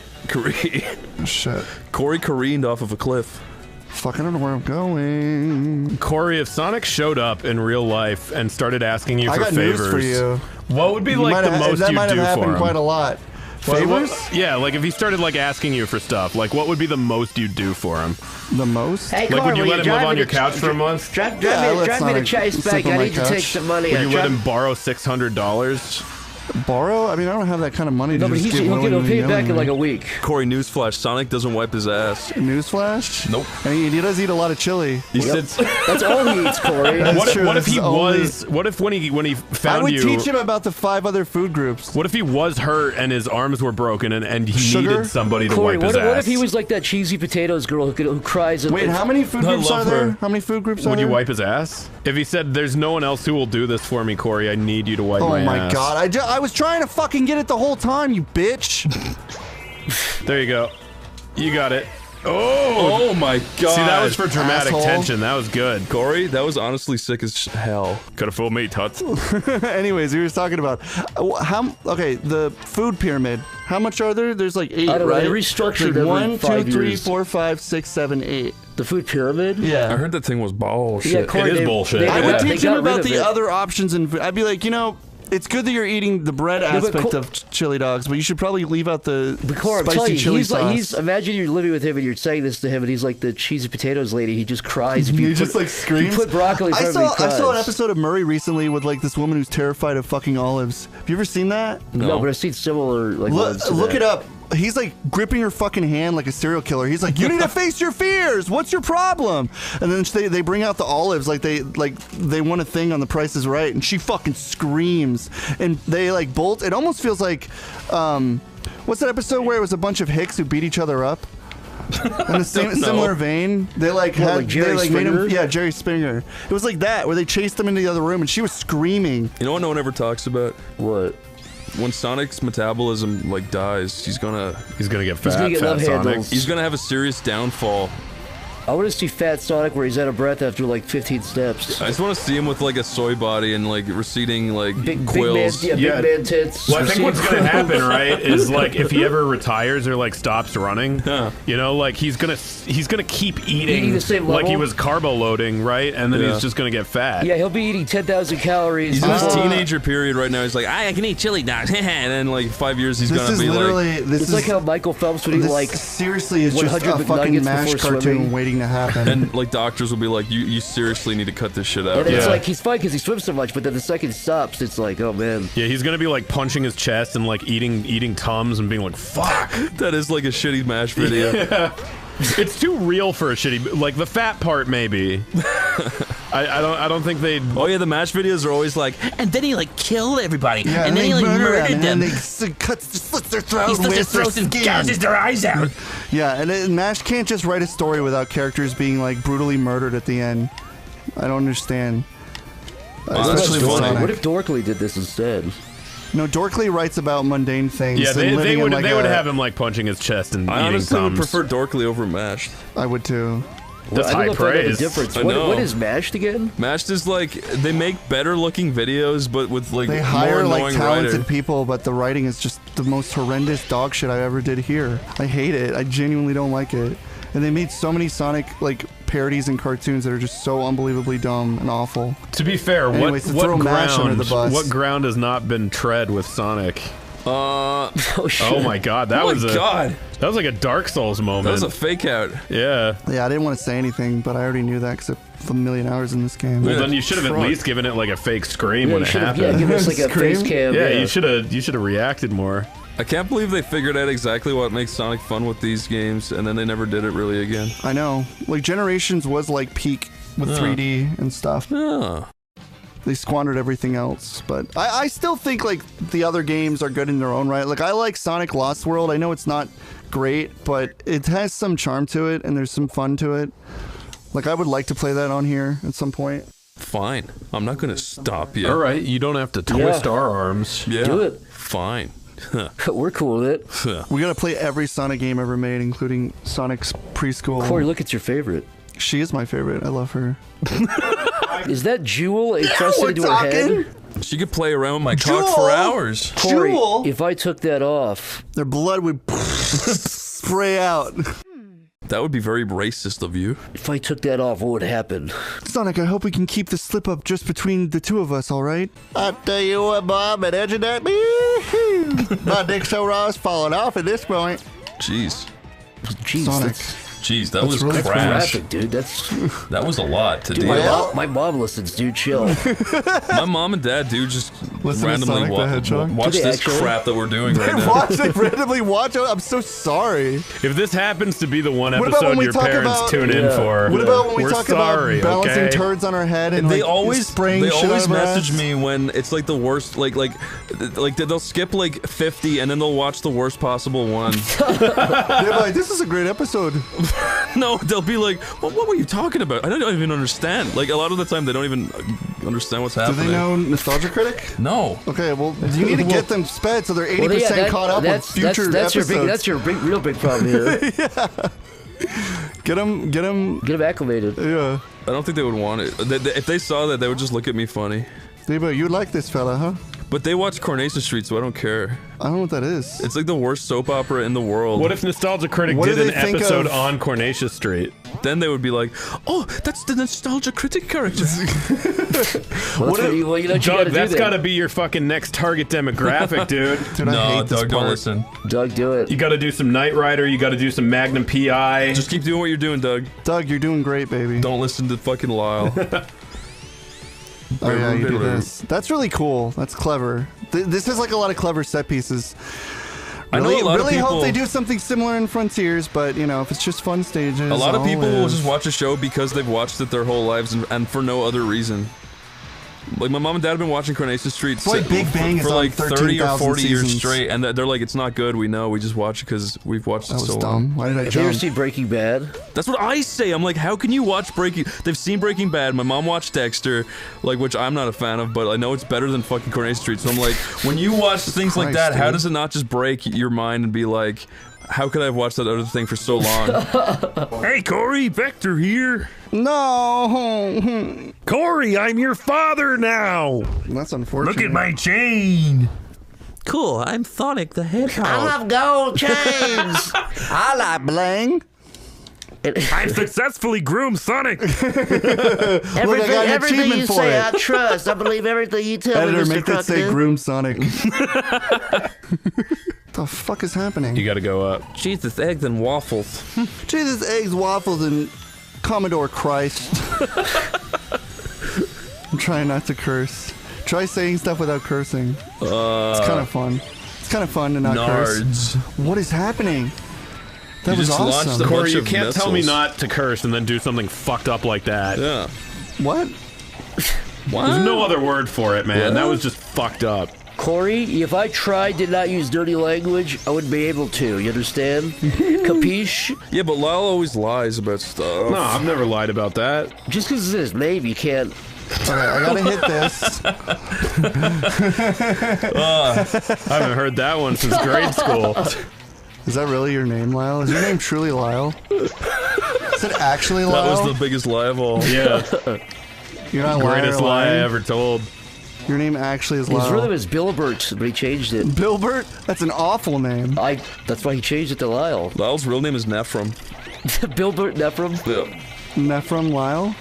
Speaker 2: Shit.
Speaker 4: Corey careened off of a cliff.
Speaker 2: Fuck, I don't know where I'm going.
Speaker 1: Corey, if Sonic showed up in real life and started asking you for favors,
Speaker 2: news for you.
Speaker 1: What would be like the most
Speaker 2: that
Speaker 1: you'd
Speaker 2: might have
Speaker 1: do for
Speaker 2: happened
Speaker 1: him?
Speaker 2: quite a lot. Favors?
Speaker 1: Yeah, like if he started like asking you for stuff, like what would be the most you'd do for him?
Speaker 2: The most?
Speaker 5: Hey,
Speaker 1: Like, would you
Speaker 5: Corey,
Speaker 1: let him live on your couch for a month?
Speaker 5: Drive
Speaker 2: Yeah,
Speaker 5: me to
Speaker 2: Sonic
Speaker 5: Chase
Speaker 2: sleep
Speaker 5: Bank.
Speaker 2: on
Speaker 5: I
Speaker 2: my
Speaker 5: need to
Speaker 2: couch.
Speaker 5: take some money.
Speaker 1: Would you let
Speaker 5: Drive-
Speaker 1: him borrow $600?
Speaker 2: Borrow? I mean, I don't have that kind of money to
Speaker 3: No, but
Speaker 2: just give
Speaker 3: he'll
Speaker 2: willingly
Speaker 3: pay it back in
Speaker 2: willingly.
Speaker 3: like a week.
Speaker 4: Corey, newsflash, Sonic doesn't wipe his ass.
Speaker 2: Newsflash?
Speaker 4: Nope.
Speaker 2: And he does eat a lot of chili.
Speaker 4: He said,
Speaker 3: That's all he eats, Corey.
Speaker 2: That's true,
Speaker 1: What if
Speaker 2: this
Speaker 1: he
Speaker 2: is only-
Speaker 1: was? What if when he found
Speaker 2: I would
Speaker 1: you?
Speaker 2: teach him about the 5 other food groups.
Speaker 1: What if he was hurt and his arms were broken and he
Speaker 2: Sugar?
Speaker 1: needed somebody to
Speaker 3: Corey,
Speaker 1: wipe his
Speaker 3: what
Speaker 1: ass?
Speaker 3: if he was like that cheesy potatoes girl who cries?
Speaker 2: Wait, how many food
Speaker 4: I
Speaker 2: groups
Speaker 4: love
Speaker 2: are there?
Speaker 4: her.
Speaker 2: How many food groups are
Speaker 1: Would
Speaker 2: there?
Speaker 1: you wipe his ass? If he said, "There's no one else who will do this for me, Corey. I need you to wipe
Speaker 2: Oh
Speaker 1: my
Speaker 2: my
Speaker 1: ass."
Speaker 2: god, I was trying to fucking get it the whole time, you bitch.
Speaker 1: There you go. You got it.
Speaker 4: oh my god.
Speaker 1: See, that was for dramatic
Speaker 2: asshole.
Speaker 1: tension. That was good.
Speaker 4: Corey, that was honestly sick as hell.
Speaker 1: Could have fooled me, Tuts.
Speaker 2: Anyways, we were talking about okay, the food pyramid. How much are there? There's like 8,
Speaker 3: I don't know,
Speaker 2: right?
Speaker 3: they restructured
Speaker 2: like
Speaker 3: every
Speaker 2: 1,
Speaker 3: 5
Speaker 2: 2, 3,
Speaker 3: years.
Speaker 2: 4, 5, 6, 7, 8.
Speaker 3: The food pyramid?
Speaker 4: I
Speaker 2: Yeah.
Speaker 4: heard that thing was bullshit.
Speaker 3: Yeah, Corey,
Speaker 1: is
Speaker 3: they-
Speaker 1: bullshit.
Speaker 3: they-
Speaker 2: I
Speaker 3: they
Speaker 2: would
Speaker 3: got- they
Speaker 2: teach him
Speaker 3: got rid
Speaker 2: about
Speaker 3: of
Speaker 2: the
Speaker 3: it.
Speaker 2: other options in food. I'd be like, it's good that you're eating the bread
Speaker 3: but
Speaker 2: aspect
Speaker 3: Co-
Speaker 2: of chili dogs, but you should probably leave out the
Speaker 3: Corey, I'm telling
Speaker 2: spicy
Speaker 3: you,
Speaker 2: chili
Speaker 3: he's
Speaker 2: sauce.
Speaker 3: like, imagine you're living with him and you're saying this to him and he's like the cheesy potatoes lady. He just cries. If you
Speaker 2: He
Speaker 3: put,
Speaker 2: just like
Speaker 3: if
Speaker 2: screams.
Speaker 3: you put broccoli in
Speaker 2: I
Speaker 3: front of him, he
Speaker 2: saw an
Speaker 3: cries.
Speaker 2: episode of Murray recently with like this woman who's terrified of fucking olives. Have you ever seen that?
Speaker 3: No, but I've seen similar like ones to
Speaker 2: Look
Speaker 3: that.
Speaker 2: it up. He's like gripping her fucking hand like a serial killer. He's like, "You need to face your fears. What's your problem?" And then they bring out the olives like they won a thing on The Price is Right, and she fucking screams and they like bolt. It almost feels like what's that episode where it was a bunch of hicks who beat each other up? In the same similar vein, they like
Speaker 3: What,
Speaker 2: had
Speaker 3: like Jerry
Speaker 2: they like made him,
Speaker 3: Springer?
Speaker 2: yeah, Jerry Springer. It was like that where they chased him into the other room and she was screaming.
Speaker 4: You know what no one ever talks about?
Speaker 3: What?
Speaker 4: When Sonic's metabolism like dies, he's gonna
Speaker 1: get fat.
Speaker 3: gonna get
Speaker 1: fat
Speaker 3: love
Speaker 1: Sonic.
Speaker 3: handles.
Speaker 4: he's gonna have a serious downfall.
Speaker 3: I want to see Fat Sonic where he's out of breath after like 15 steps.
Speaker 4: I just want to see him with like a soy body and like receding like
Speaker 3: Big
Speaker 4: quills.
Speaker 3: man,
Speaker 1: Yeah.
Speaker 3: big man tits.
Speaker 1: Well, I think what's gonna happen, right, is like if he ever retires or like stops running, you know, like he's gonna keep eating
Speaker 3: the same
Speaker 1: like he
Speaker 3: level?
Speaker 1: was carbo loading, right, and then
Speaker 4: Yeah.
Speaker 1: he's just gonna get fat.
Speaker 3: Yeah, he'll be eating 10,000 calories.
Speaker 4: He's in his
Speaker 3: before-
Speaker 4: teenager period right now. He's like, I can eat chili dogs, and then like 5 years he's
Speaker 2: This
Speaker 4: gonna
Speaker 2: is
Speaker 4: be like.
Speaker 2: literally this
Speaker 3: It's
Speaker 2: is
Speaker 3: like how Michael Phelps would eat
Speaker 2: this
Speaker 3: like
Speaker 2: seriously is just
Speaker 3: 100
Speaker 2: a fucking
Speaker 3: McNuggets
Speaker 2: MASH
Speaker 3: before
Speaker 2: cartoon
Speaker 3: swimming.
Speaker 2: waiting to happen.
Speaker 4: And like doctors will be like, you seriously need to cut this shit out.
Speaker 3: And then it's
Speaker 1: Yeah.
Speaker 3: like he's fine because he swims so much, but then the second he stops, it's like, oh man.
Speaker 1: Yeah, he's gonna be like punching his chest and like eating Tums and being like, "Fuck."
Speaker 4: That is like a shitty MASH video.
Speaker 1: It's too real for a shitty. Like the fat part, maybe. I don't think they'd.
Speaker 4: Oh yeah, the MASH videos are always like,
Speaker 5: And then he like killed everybody.
Speaker 2: Yeah,
Speaker 5: and then he like murdered
Speaker 2: and
Speaker 5: them.
Speaker 2: then they slits their throat
Speaker 5: He
Speaker 2: and
Speaker 5: slits their
Speaker 2: wears their
Speaker 5: throats and
Speaker 2: skin.
Speaker 5: gouges their eyes out.
Speaker 2: Yeah, and MASH can't just write a story without characters being like brutally murdered at the end. I don't understand. Especially with
Speaker 4: funny.
Speaker 2: Sonic.
Speaker 3: What if Dorkly did this instead?
Speaker 2: No, Dorkly writes about mundane things.
Speaker 1: Yeah,
Speaker 2: and
Speaker 1: they
Speaker 2: living in
Speaker 1: would
Speaker 2: like
Speaker 1: they would
Speaker 2: a-
Speaker 1: have him like punching his chest and
Speaker 4: I
Speaker 1: eating
Speaker 4: honestly would
Speaker 1: Tums.
Speaker 4: prefer Dorkly over MASH.
Speaker 2: I would too.
Speaker 1: That's
Speaker 3: I don't
Speaker 1: high
Speaker 3: know if I'd have a
Speaker 1: praise.
Speaker 3: difference.
Speaker 4: I
Speaker 3: What,
Speaker 4: know.
Speaker 3: what is mashed again?
Speaker 4: MASH is like they make better looking videos, but with like
Speaker 2: They
Speaker 4: more
Speaker 2: hire like
Speaker 4: annoying
Speaker 2: talented
Speaker 4: writer.
Speaker 2: people, but the writing is just the most horrendous dog shit I ever did here. I hate it. I genuinely don't like it. And they made so many Sonic like parodies and cartoons that are just so unbelievably dumb and awful.
Speaker 1: To be fair,
Speaker 2: Anyways, to throw
Speaker 1: what
Speaker 2: MASH under
Speaker 1: ground
Speaker 2: the bus.
Speaker 1: what ground has not been tread with Sonic?
Speaker 3: Oh shit!
Speaker 1: Oh my god, that
Speaker 4: Oh my
Speaker 1: was
Speaker 4: God.
Speaker 1: that was like a Dark Souls moment.
Speaker 4: That was a fake out.
Speaker 1: Yeah.
Speaker 2: Yeah, I didn't want to say anything, but I already knew that because I have a million hours in this game.
Speaker 1: Well, then you should have at
Speaker 4: Trunk.
Speaker 1: least given it like a fake scream
Speaker 3: Yeah,
Speaker 1: when
Speaker 3: you
Speaker 1: it
Speaker 3: should have
Speaker 1: happened.
Speaker 3: given us like a
Speaker 2: Scream?
Speaker 3: face cam.
Speaker 1: Yeah, you should have reacted more.
Speaker 4: I can't believe they figured out exactly what makes Sonic fun with these games, and then they never did it really again.
Speaker 2: I know. Like Generations was like peak with 3D and stuff.
Speaker 4: Yeah.
Speaker 2: They squandered everything else, but I still think like the other games are good in their own right. Like I like Sonic Lost World. I know it's not great, but it has some charm to it and there's some fun to it. Like I would like to play that on here at some point.
Speaker 4: Fine. I'm not gonna stop you.
Speaker 1: All right, you don't have to twist our arms.
Speaker 4: Yeah.
Speaker 3: Do it.
Speaker 4: Fine.
Speaker 3: We're cool with it.
Speaker 2: We gotta play every Sonic game ever made, including Sonic's preschool.
Speaker 3: Corey, look, it's your favorite.
Speaker 2: She is my favorite. I love her.
Speaker 3: Is that Jewel encrusted into her head?
Speaker 4: She could play around with my cock for hours.
Speaker 3: Corey,
Speaker 2: Jewel?
Speaker 3: if I took that off,
Speaker 2: Their blood would spray out.
Speaker 4: That would be very racist of you.
Speaker 3: if I took that off, what would happen?
Speaker 2: Sonic, I hope we can keep the slip up just between the two of us, all right? I tell you what, Bob, at edge of that, my dick so raw is falling off at this point.
Speaker 4: Jeez.
Speaker 3: Jeez,
Speaker 2: Sonic.
Speaker 4: Jeez, that was
Speaker 2: really
Speaker 4: crash.
Speaker 3: graphic, dude. That's
Speaker 4: That was a lot to
Speaker 3: dude,
Speaker 4: deal.
Speaker 3: my mom listens, dude. Chill.
Speaker 4: My mom and dad do just
Speaker 2: Listen to
Speaker 4: randomly
Speaker 2: Sonic the Hedgehog?
Speaker 4: watch
Speaker 3: Do they
Speaker 4: this
Speaker 3: actually?
Speaker 4: crap that we're doing right now.
Speaker 2: They randomly watch it. I'm so sorry.
Speaker 1: If this happens to be the one
Speaker 2: What about when
Speaker 1: episode
Speaker 2: we
Speaker 1: your
Speaker 2: talk
Speaker 1: parents
Speaker 2: about-
Speaker 1: tune in for,
Speaker 2: What about when we
Speaker 1: we're
Speaker 2: talk
Speaker 1: sorry,
Speaker 2: about balancing
Speaker 1: okay?
Speaker 2: turds on our head and
Speaker 4: They
Speaker 2: like,
Speaker 4: always
Speaker 2: spraying shit out of our
Speaker 4: message
Speaker 2: ass?
Speaker 4: me when it's like the worst, like they'll skip like 50 and then they'll watch the worst possible one.
Speaker 2: They're like, this is a great episode.
Speaker 4: No, they'll be like, what were you talking about? I don't even understand. Like a lot of the time they don't even understand what's
Speaker 2: Do
Speaker 4: happening.
Speaker 2: they know Nostalgia Critic?
Speaker 4: No.
Speaker 2: Okay, well, you need to get them sped so they're 80% caught up with future
Speaker 3: that's
Speaker 2: episodes.
Speaker 3: That's your real big problem here.
Speaker 2: Get them.
Speaker 3: Get him acclimated.
Speaker 2: Yeah.
Speaker 4: I don't think they would want it. If they saw that, they would just look at me funny.
Speaker 2: Steve, you like this fella, huh?
Speaker 4: But they watch Coronation Street, so I don't care.
Speaker 2: I don't know what that is.
Speaker 4: It's like the worst soap opera in the world.
Speaker 1: What if Nostalgia Critic
Speaker 2: What
Speaker 1: did
Speaker 2: do
Speaker 1: an
Speaker 2: they think
Speaker 1: episode
Speaker 2: of-
Speaker 1: on Cornacia Street?
Speaker 4: Then they would be like, oh, that's the Nostalgia Critic character.
Speaker 3: Well, you know, you
Speaker 1: Doug,
Speaker 3: gotta
Speaker 1: that's
Speaker 3: do
Speaker 1: got to be your fucking next target demographic, dude.
Speaker 2: Dude, I
Speaker 4: No,
Speaker 2: hate this
Speaker 4: Doug, don't
Speaker 2: part.
Speaker 4: listen.
Speaker 3: Doug, do it.
Speaker 1: You got to do some Knight Rider. You got to do some Magnum PI.
Speaker 4: Just keep doing what you're doing, Doug.
Speaker 2: Doug, you're doing great, baby.
Speaker 4: Don't listen to fucking Lyle.
Speaker 2: Oh yeah, you do this. That's really cool. That's clever. This is like a lot of clever set pieces.
Speaker 4: I know
Speaker 2: Really,
Speaker 4: a lot of
Speaker 2: really hope
Speaker 4: people-
Speaker 2: they do something similar in Frontiers, but you know, if it's just fun stages.
Speaker 4: A lot of
Speaker 2: I'll
Speaker 4: people will
Speaker 2: live.
Speaker 4: just watch a show because they've watched it their whole lives and for no other reason. Like my mom and dad have been watching Coronation Street
Speaker 2: like Big Bang
Speaker 4: for
Speaker 2: is on
Speaker 4: like 30 or
Speaker 2: 13,000
Speaker 4: 40 years
Speaker 2: seasons.
Speaker 4: straight, and they're like, it's not good. We know. We just watch it because we've watched it
Speaker 2: That was
Speaker 4: so
Speaker 2: dumb.
Speaker 4: long.
Speaker 2: Why did I
Speaker 3: Have you ever
Speaker 2: jump?
Speaker 3: seen Breaking Bad?
Speaker 4: That's what I say. I'm like, how can you watch Breaking? They've seen Breaking Bad. My mom watched Dexter, like which I'm not a fan of, but I know it's better than fucking Coronation Street. So I'm like, when you watch things like that,
Speaker 2: Christ,
Speaker 4: how
Speaker 2: dude.
Speaker 4: does it not just break your mind and be like, how could I have watched that other thing for so long?
Speaker 6: Hey, Corey, Vector here.
Speaker 2: No,
Speaker 6: Corey, I'm your father now.
Speaker 2: that's unfortunate.
Speaker 6: Look at my chain.
Speaker 4: Cool. I'm Sonic the Hedgehog.
Speaker 5: I love gold chains.
Speaker 2: I like bling.
Speaker 6: I successfully groomed Sonic.
Speaker 5: Everything,
Speaker 2: got an
Speaker 5: everything
Speaker 2: achievement
Speaker 5: you
Speaker 2: for
Speaker 5: say,
Speaker 2: it.
Speaker 5: I trust. I believe everything you tell
Speaker 2: Editor,
Speaker 5: me, Mr.
Speaker 2: make that say
Speaker 5: Crocodile.
Speaker 2: Groom Sonic. The fuck is happening?
Speaker 1: You got to go up.
Speaker 4: Jesus, eggs and waffles.
Speaker 2: Jesus, eggs, waffles, and Commodore Christ. I'm trying not to curse. Try saying stuff without cursing. It's kind of fun. It's kind of fun to not curse.
Speaker 4: Nards.
Speaker 2: What is happening? That
Speaker 4: You
Speaker 2: was
Speaker 4: just launched
Speaker 2: awesome.
Speaker 4: a
Speaker 1: Corey,
Speaker 4: bunch
Speaker 1: you
Speaker 4: of
Speaker 1: can't tell me
Speaker 4: missiles.
Speaker 1: not to curse and then do something fucked up like that.
Speaker 4: Yeah.
Speaker 2: What?
Speaker 1: There's no other word for it, man. That was just fucked up.
Speaker 3: Corey, if I tried to not use dirty language, I wouldn't be able to. You understand? Capiche?
Speaker 4: Yeah, but Lyle always lies about stuff.
Speaker 1: No, I've never lied about that.
Speaker 3: Just because it's his name, you can't.
Speaker 2: Okay, I gotta hit this.
Speaker 1: I haven't heard that one since grade school.
Speaker 2: Is that really your name, Lyle? Is your name truly Lyle? Is it actually
Speaker 4: That
Speaker 2: Lyle?
Speaker 4: was the biggest lie of all.
Speaker 1: Yeah,
Speaker 2: You're not lying.
Speaker 1: greatest lie I ever told.
Speaker 2: Your name actually is
Speaker 3: His real name
Speaker 2: Lyle.
Speaker 3: is Billbert, but he changed it.
Speaker 2: Bilbert? That's an awful name.
Speaker 3: That's why he changed it to Lyle.
Speaker 4: Lyle's real name is Nephrom.
Speaker 3: Billbert Nephrom.
Speaker 4: Yeah.
Speaker 2: Nephrom Lyle?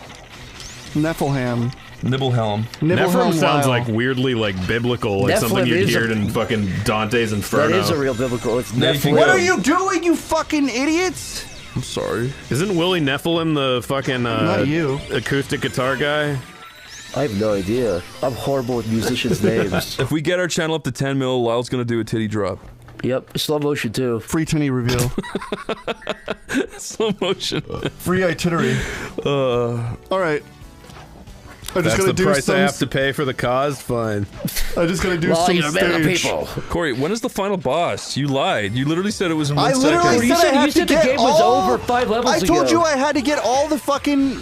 Speaker 2: Nephelham.
Speaker 4: Nibblehelm.
Speaker 1: Nephrim sounds
Speaker 2: Lyle.
Speaker 1: like weirdly like biblical, like
Speaker 3: Nephilim
Speaker 1: something you'd
Speaker 3: is a-
Speaker 1: hear in fucking Dante's Inferno.
Speaker 3: That is a real biblical. It's
Speaker 4: Yeah, you can
Speaker 3: Nephilim.
Speaker 2: What
Speaker 4: go.
Speaker 2: are you doing, you fucking idiots?
Speaker 4: I'm sorry.
Speaker 1: Isn't Willie Nephilim the fucking
Speaker 2: Not you.
Speaker 1: acoustic guitar guy?
Speaker 3: I have no idea. I'm horrible with musicians' names.
Speaker 4: If we get our channel up to 10 mil, Lyle's gonna do a titty drop.
Speaker 3: Yep, slow motion too.
Speaker 2: Free tinny reveal.
Speaker 4: Slow motion.
Speaker 2: Free itinerary. Alright. I'm just
Speaker 1: That's
Speaker 2: gonna
Speaker 1: the
Speaker 2: do
Speaker 1: price
Speaker 2: some.
Speaker 1: I have to pay for the cause. Fine.
Speaker 2: I'm just gonna do
Speaker 3: Well,
Speaker 2: some
Speaker 3: you're better
Speaker 2: stage.
Speaker 3: people.
Speaker 4: Corey, when is the final boss? You lied. You literally said it was in 1
Speaker 2: I
Speaker 4: second.
Speaker 2: literally
Speaker 3: You
Speaker 2: said,
Speaker 3: said-
Speaker 2: I had
Speaker 3: you said
Speaker 2: to
Speaker 3: the
Speaker 2: get
Speaker 3: game was
Speaker 2: all,
Speaker 3: over 5 levels
Speaker 2: I told
Speaker 3: ago.
Speaker 2: you I had to get all the fucking.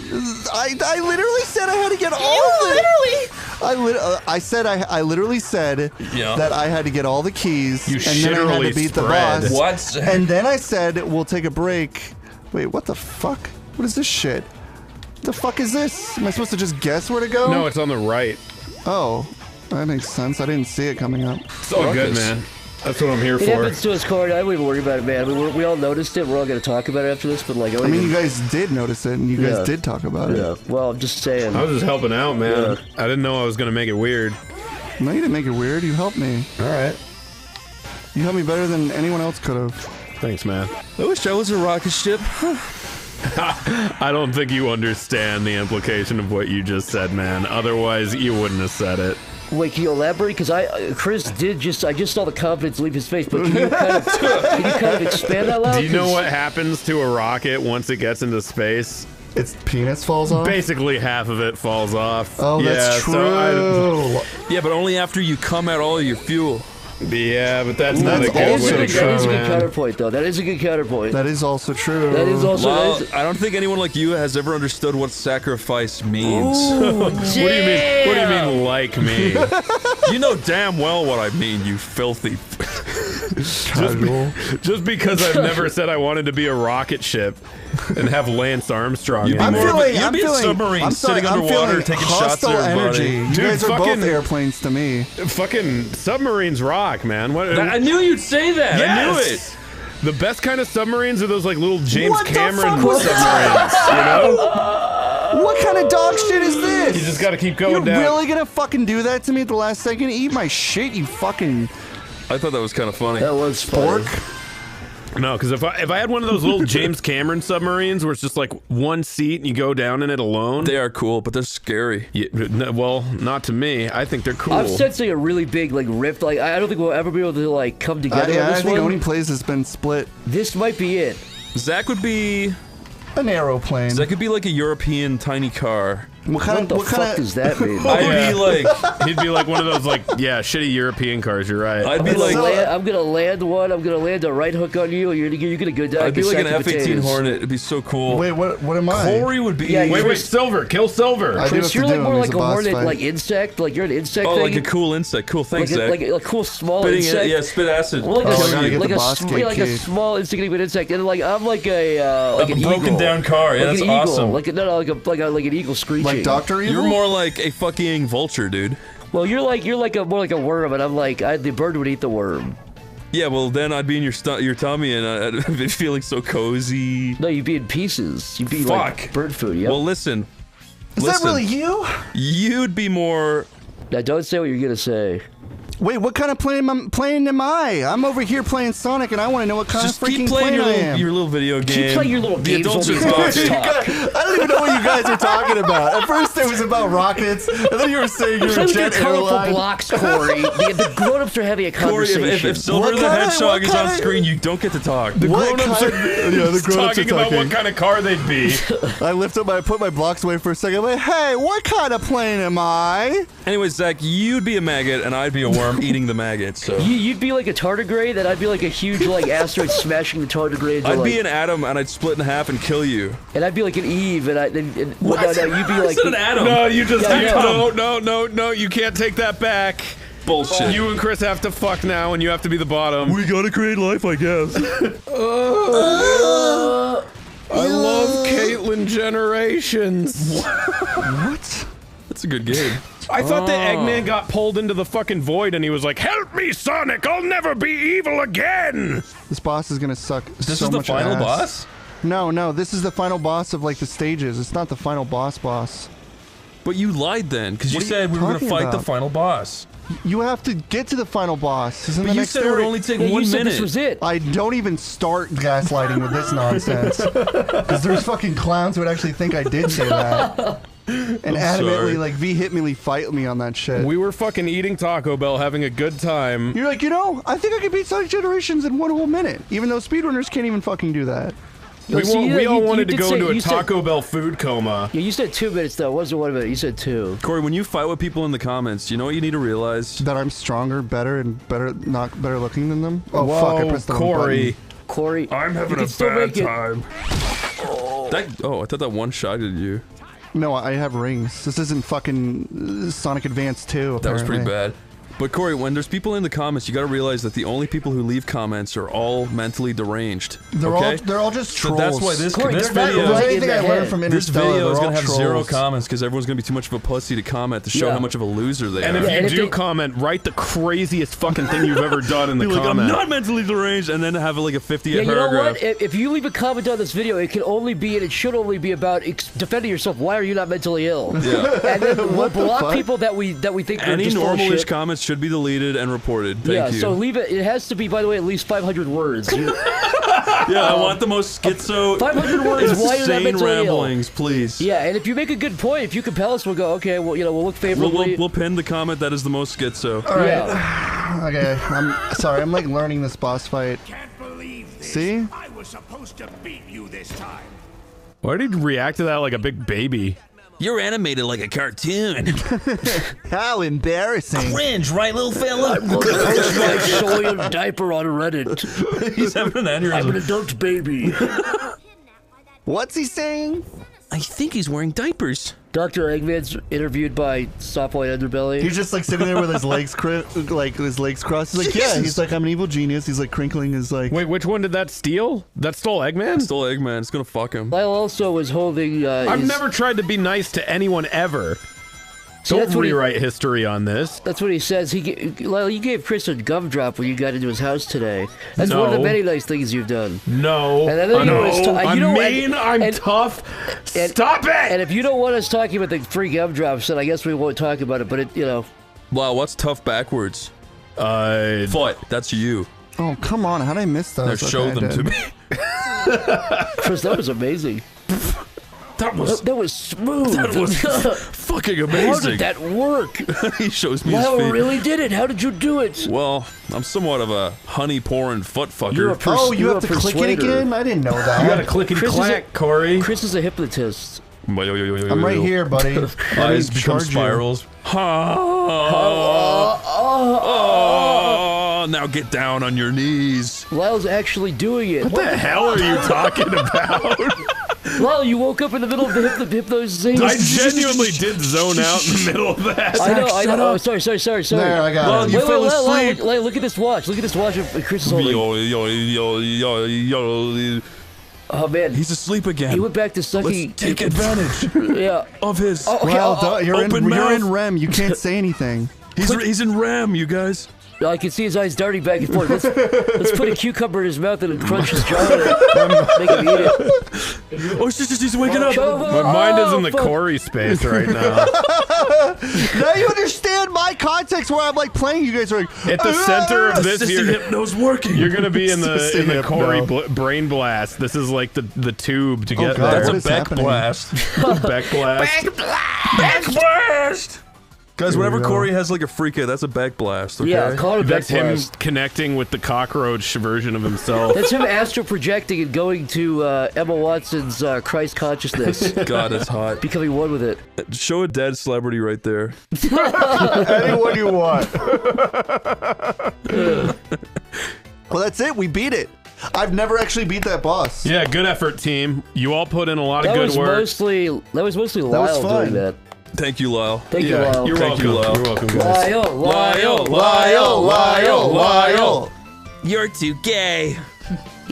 Speaker 2: I literally said I had to get all of it. I literally said
Speaker 4: Yeah.
Speaker 2: that I had to get all the keys,
Speaker 1: You
Speaker 2: and then I had to
Speaker 1: shitterly
Speaker 2: beat the
Speaker 1: spread.
Speaker 2: boss.
Speaker 4: What?
Speaker 2: And then I said we'll take a break. Wait, what the fuck? What is this shit? What the fuck is this? Am I supposed to just guess where to go?
Speaker 1: No, it's on the right.
Speaker 2: Oh, that makes sense. I didn't see it coming up.
Speaker 1: It's all good, man. That's what I'm here
Speaker 3: It
Speaker 1: for.
Speaker 3: happens to us, Corey. I wouldn't worry about it, man. We all noticed it. We're all going to talk about it after this, but like,
Speaker 2: I mean, you guys did notice it, and you guys
Speaker 3: Yeah.
Speaker 2: did talk about
Speaker 3: yeah.
Speaker 2: it.
Speaker 3: Well, I'm just saying.
Speaker 1: I was just helping out, man.
Speaker 3: Yeah.
Speaker 1: I didn't know I was gonna make it weird.
Speaker 2: No, you didn't make it weird. You helped me.
Speaker 1: All right.
Speaker 2: You helped me better than anyone else could have.
Speaker 1: Thanks, man.
Speaker 4: I wish I was a rocket ship.
Speaker 1: I don't think you understand the implication of what you just said, man. Otherwise, you wouldn't have said it.
Speaker 3: Wait, can you elaborate? Because Chris did just, I just saw the confidence leave his face, but can you kind of expand that loud?
Speaker 1: Do you know what happens to a rocket once it gets into space?
Speaker 2: Its penis falls off?
Speaker 1: Basically, half of it falls off.
Speaker 2: Oh, that's
Speaker 1: Yeah,
Speaker 2: true.
Speaker 1: so
Speaker 4: Yeah, but only after you come out all of your fuel.
Speaker 1: yeah, but that's not a
Speaker 2: That's
Speaker 1: good
Speaker 2: also
Speaker 1: way
Speaker 3: That
Speaker 1: to
Speaker 3: is
Speaker 2: true,
Speaker 3: a
Speaker 1: go,
Speaker 3: good
Speaker 1: man.
Speaker 3: counterpoint, though. That is a good counterpoint.
Speaker 2: That is also true.
Speaker 3: That is also.
Speaker 4: Well,
Speaker 3: that is-
Speaker 4: I don't think anyone like you has ever understood what sacrifice means.
Speaker 1: What do you mean? What do you mean, like me?
Speaker 4: You know damn well what I mean, you filthy.
Speaker 1: Just because I've never said I wanted to be a rocket ship and have Lance Armstrong.
Speaker 4: You'd be
Speaker 1: in it.
Speaker 4: more of a- you'd be a submarine sitting underwater taking shots at
Speaker 2: hostile
Speaker 4: everybody.
Speaker 2: energy. You
Speaker 1: Dude,
Speaker 2: guys are
Speaker 1: fucking-
Speaker 2: both airplanes to me.
Speaker 1: Fucking submarines rock, man. What?
Speaker 4: I knew you'd say that. I knew it.
Speaker 1: The best kind of submarines are those like little James
Speaker 2: What the
Speaker 1: Cameron
Speaker 2: fuck was
Speaker 1: submarines. You know?
Speaker 2: What kind of dog shit is this?
Speaker 1: You just got to keep going
Speaker 2: You're
Speaker 1: down.
Speaker 2: really gonna fucking do that to me at the last second? Eat my shit, you fucking
Speaker 4: I thought that was kind of funny.
Speaker 3: That was funny.
Speaker 2: pork.
Speaker 1: No, because if I had one of those little James Cameron submarines where it's just like one seat and you go down in it alone.
Speaker 4: They are cool, but they're scary.
Speaker 1: Yeah, no, well, not to me. I think they're cool.
Speaker 3: I'm sensing a really big like rift. Like I don't think we'll ever be able to like come together
Speaker 2: Yeah,
Speaker 3: on
Speaker 2: I
Speaker 3: this
Speaker 2: think
Speaker 3: one.
Speaker 2: OneyPlays has been split.
Speaker 3: This might be it.
Speaker 4: Zach would be.
Speaker 2: An aeroplane.
Speaker 4: Zach could be like a European tiny car.
Speaker 2: What kind
Speaker 3: What the
Speaker 2: of? What
Speaker 3: fuck
Speaker 2: kind
Speaker 3: does
Speaker 2: of?
Speaker 3: that mean?
Speaker 4: I'd be like.
Speaker 1: He'd be like one of those like shitty European cars. You're right.
Speaker 4: I'd be
Speaker 3: I'm gonna,
Speaker 4: like.
Speaker 3: I'm gonna land one. I'm gonna land a right hook on you. You're gonna go down.
Speaker 4: I'd be like an
Speaker 3: sack of
Speaker 4: F-18
Speaker 3: potatoes.
Speaker 4: Hornet. It'd be so cool.
Speaker 2: Wait, what am I?
Speaker 4: Corey would be.
Speaker 3: Yeah,
Speaker 1: wait, Silver, kill Silver.
Speaker 2: I do
Speaker 3: Chris,
Speaker 2: have to
Speaker 3: you're
Speaker 2: do
Speaker 3: like
Speaker 2: him.
Speaker 3: more
Speaker 2: He's
Speaker 3: like a
Speaker 2: boss
Speaker 3: hornet,
Speaker 2: fight.
Speaker 3: like insect. Like you're an insect
Speaker 4: Oh,
Speaker 3: thing.
Speaker 4: like a cool insect. Cool, thanks,
Speaker 3: like,
Speaker 4: Zach.
Speaker 3: like a cool small
Speaker 4: Spitting
Speaker 3: insect.
Speaker 4: it, yeah, spit acid.
Speaker 3: Well, like
Speaker 2: Oh, I
Speaker 3: a,
Speaker 2: gotta get
Speaker 3: like
Speaker 2: the
Speaker 3: a,
Speaker 2: boss
Speaker 3: sm- like a
Speaker 2: cake.
Speaker 3: small insignificant insect, and like I'm like a
Speaker 4: a
Speaker 3: an
Speaker 4: broken
Speaker 3: eagle.
Speaker 4: down car. Yeah,
Speaker 3: like
Speaker 4: that's
Speaker 3: an eagle.
Speaker 4: awesome.
Speaker 3: Like like an eagle screeching.
Speaker 2: Like Dr. Evil?
Speaker 4: You're more like a fucking vulture, dude.
Speaker 3: Well, you're like a more like a worm, and I'm like the bird would eat the worm.
Speaker 4: Yeah, well then I'd be in your tummy and I'd be feeling so cozy.
Speaker 3: No, you'd be in pieces. You'd be
Speaker 4: Fuck.
Speaker 3: like bird food. Yep.
Speaker 4: Well, listen.
Speaker 2: Is that really you?
Speaker 4: You'd be more.
Speaker 3: Now don't say what you're gonna say.
Speaker 2: Wait, what kind of plane am I? I'm over here playing Sonic, and I want to know what kind
Speaker 4: Just
Speaker 2: of freaking
Speaker 4: keep playing
Speaker 2: plane I am.
Speaker 4: your little video game.
Speaker 3: Keep playing your little
Speaker 4: The
Speaker 3: games
Speaker 4: adults
Speaker 3: while
Speaker 4: are
Speaker 3: the adults
Speaker 4: talking.
Speaker 3: talk.
Speaker 2: I don't even know what you guys are talking about. At first it was about rockets, and then you were saying you're
Speaker 3: Play
Speaker 2: a
Speaker 3: with your
Speaker 2: jet
Speaker 3: colorful
Speaker 2: airline.
Speaker 3: blocks, Corey. the grown-ups are having a
Speaker 4: Corey,
Speaker 3: conversation.
Speaker 4: if Silver
Speaker 2: What
Speaker 4: the
Speaker 2: kinda-
Speaker 4: Hedgehog
Speaker 2: what
Speaker 4: is on
Speaker 2: kinda-
Speaker 4: screen, you don't get to talk.
Speaker 2: What
Speaker 1: Grown-ups
Speaker 2: kind-
Speaker 1: are
Speaker 2: yeah, the grown-ups are
Speaker 1: talking about
Speaker 2: talking.
Speaker 1: what kind of car they'd be.
Speaker 2: I put my blocks away for a second. I'm like, hey, what kind of plane am I?
Speaker 4: Anyway, Zach, you'd be a maggot and I'd be a worm eating the maggot. So
Speaker 3: You'd be like a tardigrade, and I'd be like a huge like asteroid smashing the tardigrade. into,
Speaker 4: I'd
Speaker 3: like,
Speaker 4: be an atom and I'd split in half and kill you.
Speaker 3: and I'd be like an Eve, and
Speaker 4: What?
Speaker 3: No, you'd be
Speaker 4: I
Speaker 3: like
Speaker 4: said an atom.
Speaker 1: No, you just
Speaker 3: Yeah, I
Speaker 1: no. You can't take that back.
Speaker 4: Bullshit.
Speaker 1: You and Chris have to fuck now, and you have to be the bottom.
Speaker 4: We gotta create life, I guess.
Speaker 1: I love Caitlyn Generations.
Speaker 2: What?
Speaker 4: That's a good game.
Speaker 1: I thought the Eggman got pulled into the fucking void, and he was like, "Help me, Sonic! I'll never be evil again."
Speaker 2: This boss is gonna suck
Speaker 4: This
Speaker 2: so
Speaker 4: is the
Speaker 2: much
Speaker 4: final
Speaker 2: ass.
Speaker 4: boss?
Speaker 2: No, this is the final boss of like the stages. It's not the final boss.
Speaker 4: But you lied then, because you
Speaker 2: What are
Speaker 4: said
Speaker 2: you
Speaker 4: we were gonna
Speaker 2: talking
Speaker 4: fight the
Speaker 2: about?
Speaker 4: final boss.
Speaker 2: You have to get to the final boss. Isn't
Speaker 4: But
Speaker 2: the
Speaker 4: you
Speaker 2: next
Speaker 4: said it would
Speaker 2: area?
Speaker 4: only take
Speaker 3: Yeah, you
Speaker 4: 1
Speaker 3: said
Speaker 4: minute.
Speaker 3: this was it.
Speaker 2: I don't even start gaslighting with this nonsense. Because there's fucking clowns who would actually think I did say that. And adamantly, like, vehemently fight me on that shit.
Speaker 1: We were fucking eating Taco Bell, having a good time.
Speaker 2: You're like, I think I could beat Sonic Generations in 1 whole minute. Even though speedrunners can't even fucking do that.
Speaker 1: We all wanted to go into a Taco Bell food coma.
Speaker 3: Yeah, you said 2 minutes though. It wasn't 1 minute. You said 2.
Speaker 4: Corey, when you fight with people in the comments, you know what you need to realize?
Speaker 2: That I'm stronger, better, and not better looking than them. Oh
Speaker 1: Whoa,
Speaker 2: fuck! I pressed the wrong button.
Speaker 3: Corey,
Speaker 6: I'm having a bad time.
Speaker 4: I thought that one shot at you.
Speaker 2: No, I have rings. This isn't fucking Sonic Advance 2.
Speaker 4: That was pretty
Speaker 2: apparently.
Speaker 4: bad. But Corey, when there's people in the comments, you gotta realize that the only people who leave comments are all mentally deranged.
Speaker 2: They're all just trolls.
Speaker 4: So that's why this video.
Speaker 2: Anything I learned from
Speaker 4: This
Speaker 2: Interstellar,
Speaker 4: video is
Speaker 2: they're
Speaker 4: gonna
Speaker 2: all
Speaker 4: have 0
Speaker 2: trolls.
Speaker 4: comments because everyone's gonna be too much of a pussy to comment to show how much of a loser they
Speaker 1: And
Speaker 4: are.
Speaker 1: if you do comment, write the craziest fucking thing you've ever done in the
Speaker 4: Like,
Speaker 1: comment.
Speaker 4: I'm not mentally deranged, and then have like a 50
Speaker 3: Yeah, you know
Speaker 4: paragraph.
Speaker 3: what? If you leave a comment on this video, it can only be and it should only be about defending yourself. Why are you not mentally ill?
Speaker 4: Yeah.
Speaker 3: And then we'll block
Speaker 2: fuck?
Speaker 3: people that we think are
Speaker 4: Any
Speaker 3: just
Speaker 4: normalish
Speaker 3: bullshit.
Speaker 4: comments should be deleted and reported. Thank
Speaker 3: Yeah,
Speaker 4: you.
Speaker 3: so leave it. It has to be, by the way, at least 500 words.
Speaker 4: Yeah, I want the most schizo,
Speaker 3: 500 words. Why you're not
Speaker 4: insane
Speaker 3: mentally ill?
Speaker 4: ramblings, please.
Speaker 3: Yeah, and if you make a good point, if you compel us, we'll go. Okay, well, we'll look favorably.
Speaker 4: We'll pin the comment that is the most schizo.
Speaker 3: Yeah.
Speaker 2: Okay, I'm sorry. I'm like learning this boss fight.
Speaker 7: Can't believe this.
Speaker 2: See?
Speaker 7: I was supposed to beat you this time.
Speaker 1: Why did he react to that like a big baby?
Speaker 4: You're animated like a cartoon.
Speaker 2: How embarrassing!
Speaker 4: Cringe, right, little fella?
Speaker 3: I'm gonna post my soy diaper on Reddit.
Speaker 4: He's having an aneurysm.
Speaker 3: I'm an adult baby.
Speaker 2: What's he saying?
Speaker 4: I think he's wearing diapers.
Speaker 3: Dr. Eggman's interviewed by Stoplight Underbelly.
Speaker 2: He's just like sitting there with his legs crossed. He's like, yeah. He's like, I'm an evil genius. He's like crinkling his like.
Speaker 1: Wait, which one did that steal? That stole Eggman?
Speaker 4: Stole Eggman. It's gonna fuck him.
Speaker 3: Lyle also was holding.
Speaker 1: I've never tried to be nice to anyone ever.
Speaker 3: See,
Speaker 1: Don't
Speaker 3: that's what he-
Speaker 1: rewrite history on this.
Speaker 3: That's what he says. Lyle, you gave Chris a gumdrop when you got into his house today. That's one of the
Speaker 1: No.
Speaker 3: many nice things you've done.
Speaker 1: No,
Speaker 3: And I know you always
Speaker 1: no,
Speaker 3: ta-
Speaker 1: I'm
Speaker 3: you know,
Speaker 1: mean, I'm
Speaker 3: and-
Speaker 1: tough.
Speaker 3: and-
Speaker 1: Stop it!
Speaker 3: And if you don't want us talking about the free gumdrops, then I guess we won't talk about it. But
Speaker 4: Wow, what's tough backwards?
Speaker 1: Foot.
Speaker 4: That's you.
Speaker 2: Oh come on! How did I miss
Speaker 4: Now
Speaker 2: those?
Speaker 4: show them to me.
Speaker 3: Chris, that was amazing.
Speaker 4: That was
Speaker 3: That was smooth.
Speaker 4: that was fucking
Speaker 3: How
Speaker 4: amazing.
Speaker 3: did that work?
Speaker 4: He shows me his
Speaker 3: Lyle
Speaker 4: feet.
Speaker 3: really did it. How did you do it?
Speaker 4: Well, I'm somewhat of a honey pouring foot fucker.
Speaker 3: You're a
Speaker 2: Oh, you
Speaker 3: you're
Speaker 2: have
Speaker 3: a
Speaker 2: to click it
Speaker 3: persuader.
Speaker 2: again? I didn't know that.
Speaker 1: You gotta clickety
Speaker 3: Chris is
Speaker 1: clack, Corey.
Speaker 3: Chris is a hypnotist.
Speaker 2: I'm right here, buddy.
Speaker 4: Eyes become spirals. Oh, now get down on your knees.
Speaker 3: Lyle's actually doing it.
Speaker 1: What the hell are you talking about?
Speaker 3: Lyle, you woke up in the middle of the hypnotization.
Speaker 1: I genuinely did zone out in the middle of that.
Speaker 3: I know. Oh, sorry.
Speaker 2: There, I got it.
Speaker 4: You fell asleep.
Speaker 3: Lyle, look at this watch. Look at this watch of Chris is holding. Oh man,
Speaker 4: He's asleep again.
Speaker 3: he went back to sucking.
Speaker 4: Let's take advantage
Speaker 3: Yeah.
Speaker 4: of his.
Speaker 3: Oh, okay.
Speaker 2: Well, you're
Speaker 4: open
Speaker 2: in
Speaker 4: mouth.
Speaker 2: REM. You can't say anything.
Speaker 4: He's in RAM, you guys.
Speaker 3: I can see his eyes darting back and forth. Let's put a cucumber in his mouth and crunch his jaw and make him eat it.
Speaker 4: Oh, he's waking up.
Speaker 1: My mind is in the
Speaker 3: fuck.
Speaker 1: Corey space right now.
Speaker 2: Now you understand my context where I'm like playing. You guys are like
Speaker 1: At the center of this,
Speaker 4: Assistant
Speaker 1: you're,
Speaker 4: hypno's working.
Speaker 1: you're gonna be in the
Speaker 2: Assistant
Speaker 1: Corey
Speaker 2: hypno.
Speaker 1: brain blast. This is like the tube to get
Speaker 2: God,
Speaker 1: there.
Speaker 2: what
Speaker 4: That's
Speaker 2: is
Speaker 4: a back
Speaker 2: happening?
Speaker 4: blast.
Speaker 1: Back blast.
Speaker 4: Back blast! Guys,
Speaker 2: Here we
Speaker 4: whenever
Speaker 2: go.
Speaker 4: Corey has like a freak out, that's a back blast, okay?
Speaker 3: Yeah, call it a back
Speaker 1: That's him
Speaker 3: blast.
Speaker 1: connecting with the cockroach version of himself.
Speaker 3: That's him astral projecting and going to Emma Watson's Christ consciousness,
Speaker 4: God, it's hot.
Speaker 3: becoming one with it.
Speaker 4: Show a dead celebrity right there.
Speaker 2: anyone you want. Well, that's it. We beat it. I've never actually beat that boss.
Speaker 1: Yeah, good effort, team. You all put in a lot of
Speaker 3: That
Speaker 1: good
Speaker 3: was
Speaker 1: work.
Speaker 3: mostly
Speaker 2: was
Speaker 3: Lyle
Speaker 2: fun.
Speaker 3: doing that.
Speaker 4: Thank you, Lyle.
Speaker 3: Thank you,
Speaker 1: Yeah,
Speaker 3: Lyle.
Speaker 1: you're
Speaker 4: Thank
Speaker 1: welcome.
Speaker 4: you, Lyle.
Speaker 1: You're welcome, guys.
Speaker 3: Lyle.
Speaker 4: You're too gay.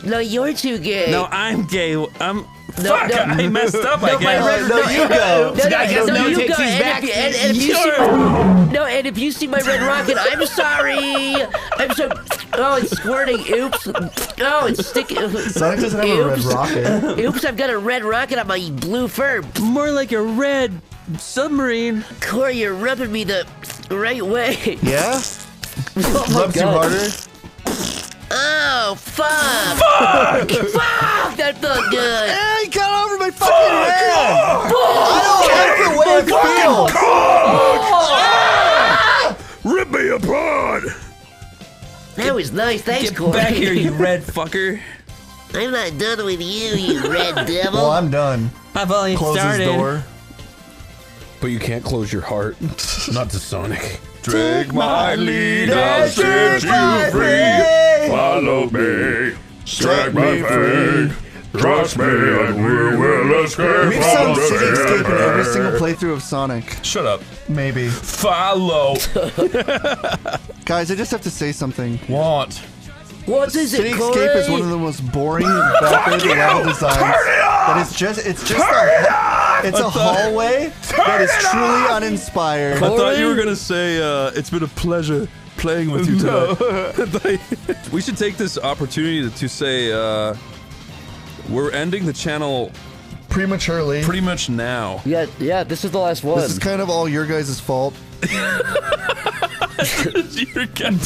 Speaker 5: No, you're too gay.
Speaker 4: No, I'm gay. I'm...
Speaker 5: No,
Speaker 4: Fuck,
Speaker 5: no.
Speaker 4: I messed up, I
Speaker 5: No,
Speaker 4: guess.
Speaker 5: my
Speaker 2: No, you go.
Speaker 5: you go. And if you see, no, and if you see my red rocket, I'm sorry. I'm so. Oh, it's squirting. Oops. Oh, it's sticking.
Speaker 2: Sonic doesn't have a red
Speaker 5: Oops.
Speaker 2: rocket.
Speaker 5: Oops, I've got a red rocket on my blue fur.
Speaker 4: More like a red submarine.
Speaker 5: Corey, you're rubbing me the right way.
Speaker 2: Yeah?
Speaker 3: Oh my
Speaker 2: Rubs you
Speaker 3: God.
Speaker 2: harder?
Speaker 5: Oh, fuck. Fuck! Fuck! That felt good.
Speaker 2: Hey, he got over my fucking head! I don't like the way it feels!
Speaker 6: Rip me apart!
Speaker 5: That was nice. Thanks,
Speaker 4: Get
Speaker 5: Corey.
Speaker 4: back here, you red fucker.
Speaker 5: I'm not done with you, you red devil.
Speaker 2: Well, I'm done.
Speaker 9: I've only
Speaker 2: Close
Speaker 9: started.
Speaker 2: his door.
Speaker 4: But you can't close your heart.
Speaker 1: Not to Sonic.
Speaker 4: Take my lead, I'll set you free.
Speaker 6: Follow me, strike my fang. Trust me, and we will escape
Speaker 2: We've
Speaker 6: from
Speaker 2: sung
Speaker 6: the
Speaker 2: City Escape in
Speaker 6: river.
Speaker 2: every single playthrough of Sonic.
Speaker 4: Shut up.
Speaker 2: Maybe.
Speaker 4: Follow.
Speaker 2: Guys, I just have to say something.
Speaker 4: Want.
Speaker 5: What is
Speaker 2: City
Speaker 5: it,
Speaker 2: Escape is one of the most boring, vapid level designs. That is just, it's a hallway that is truly uninspired.
Speaker 4: I thought you were gonna say, it's been a pleasure playing with you tonight. We should take this opportunity to say, we're ending the channel
Speaker 2: Prematurely.
Speaker 4: pretty much now.
Speaker 3: Yeah, this is the last one.
Speaker 2: This is kind of all your guys' fault.
Speaker 4: You're getting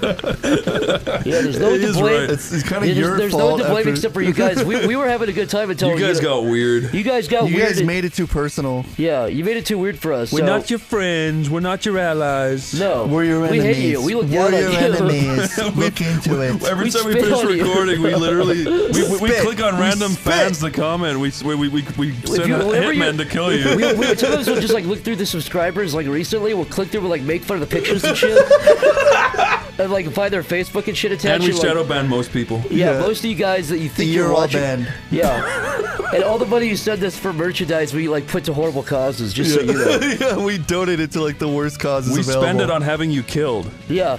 Speaker 3: Yeah, there's no one to
Speaker 4: is
Speaker 3: blame.
Speaker 4: right.
Speaker 2: It's kind of
Speaker 3: Yeah,
Speaker 2: your
Speaker 3: there's no
Speaker 2: fault.
Speaker 3: one to blame
Speaker 2: after-
Speaker 3: except for you guys. We were having a good time until
Speaker 4: You guys got weird.
Speaker 3: You guys got
Speaker 2: You
Speaker 3: weird.
Speaker 2: guys made it too personal.
Speaker 3: Yeah, you made it too weird for us.
Speaker 4: We're
Speaker 3: so-
Speaker 4: not your friends. We're not your allies.
Speaker 3: No,
Speaker 2: We're your
Speaker 3: we
Speaker 2: enemies.
Speaker 3: hate you. We look
Speaker 2: We're
Speaker 3: down
Speaker 2: your
Speaker 3: on you.
Speaker 2: enemies. Look into it.
Speaker 4: Every
Speaker 3: We
Speaker 4: time we
Speaker 3: spit
Speaker 4: finish
Speaker 3: on you.
Speaker 4: recording, we literally we
Speaker 2: spit.
Speaker 4: click on
Speaker 2: We
Speaker 4: random
Speaker 2: spit.
Speaker 4: fans to comment. We send a
Speaker 3: whenever you-
Speaker 4: hitman to kill you.
Speaker 3: We sometimes we'll just like look through the subscribers. Like recently, we'll click through and like make fun of the pictures and shit, and like find their Facebook and shit attached.
Speaker 4: And we
Speaker 3: and, like,
Speaker 4: shadow ban most people.
Speaker 3: Yeah, most of you guys that you think
Speaker 2: You're
Speaker 3: you're
Speaker 2: all
Speaker 3: watching.
Speaker 2: banned.
Speaker 3: Yeah, and all the money you send us for merchandise, we like put to horrible causes. Just so you know.
Speaker 2: Yeah, we donated to like the worst causes
Speaker 4: We
Speaker 2: available.
Speaker 4: spend it on having you killed.
Speaker 3: Yeah.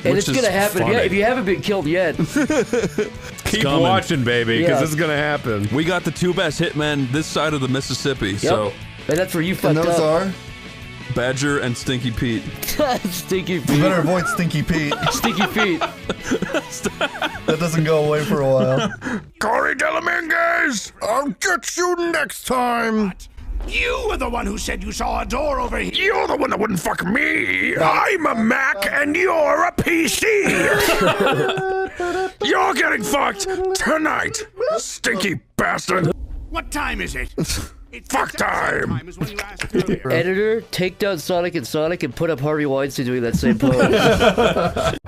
Speaker 3: And
Speaker 4: Which
Speaker 3: it's
Speaker 4: is
Speaker 3: gonna happen
Speaker 4: funny.
Speaker 3: if you haven't been killed yet.
Speaker 1: Keep
Speaker 4: coming.
Speaker 1: watching, baby, because
Speaker 3: Yeah.
Speaker 1: this is gonna happen.
Speaker 4: We got the two best hitmen this side of the Mississippi. So
Speaker 3: And that's where you
Speaker 2: And
Speaker 3: fucked
Speaker 2: those
Speaker 3: up.
Speaker 2: are.
Speaker 4: Badger and Stinky Pete.
Speaker 3: Stinky
Speaker 2: You
Speaker 3: feet.
Speaker 2: better avoid Stinky Pete.
Speaker 3: Stinky feet.
Speaker 2: That doesn't go away for a while.
Speaker 6: Corey Delaminguez, I'll get you next time.
Speaker 7: You were the one who said you saw a door over here.
Speaker 6: You're the one that wouldn't fuck me. I'm a Mac and you're a PC. You're getting fucked tonight, stinky bastard.
Speaker 7: What time is it? It's
Speaker 6: Fuck
Speaker 7: the same
Speaker 6: time.
Speaker 7: as when you asked earlier.
Speaker 3: Editor, take down Sonic and put up Harvey Weinstein doing that same pose.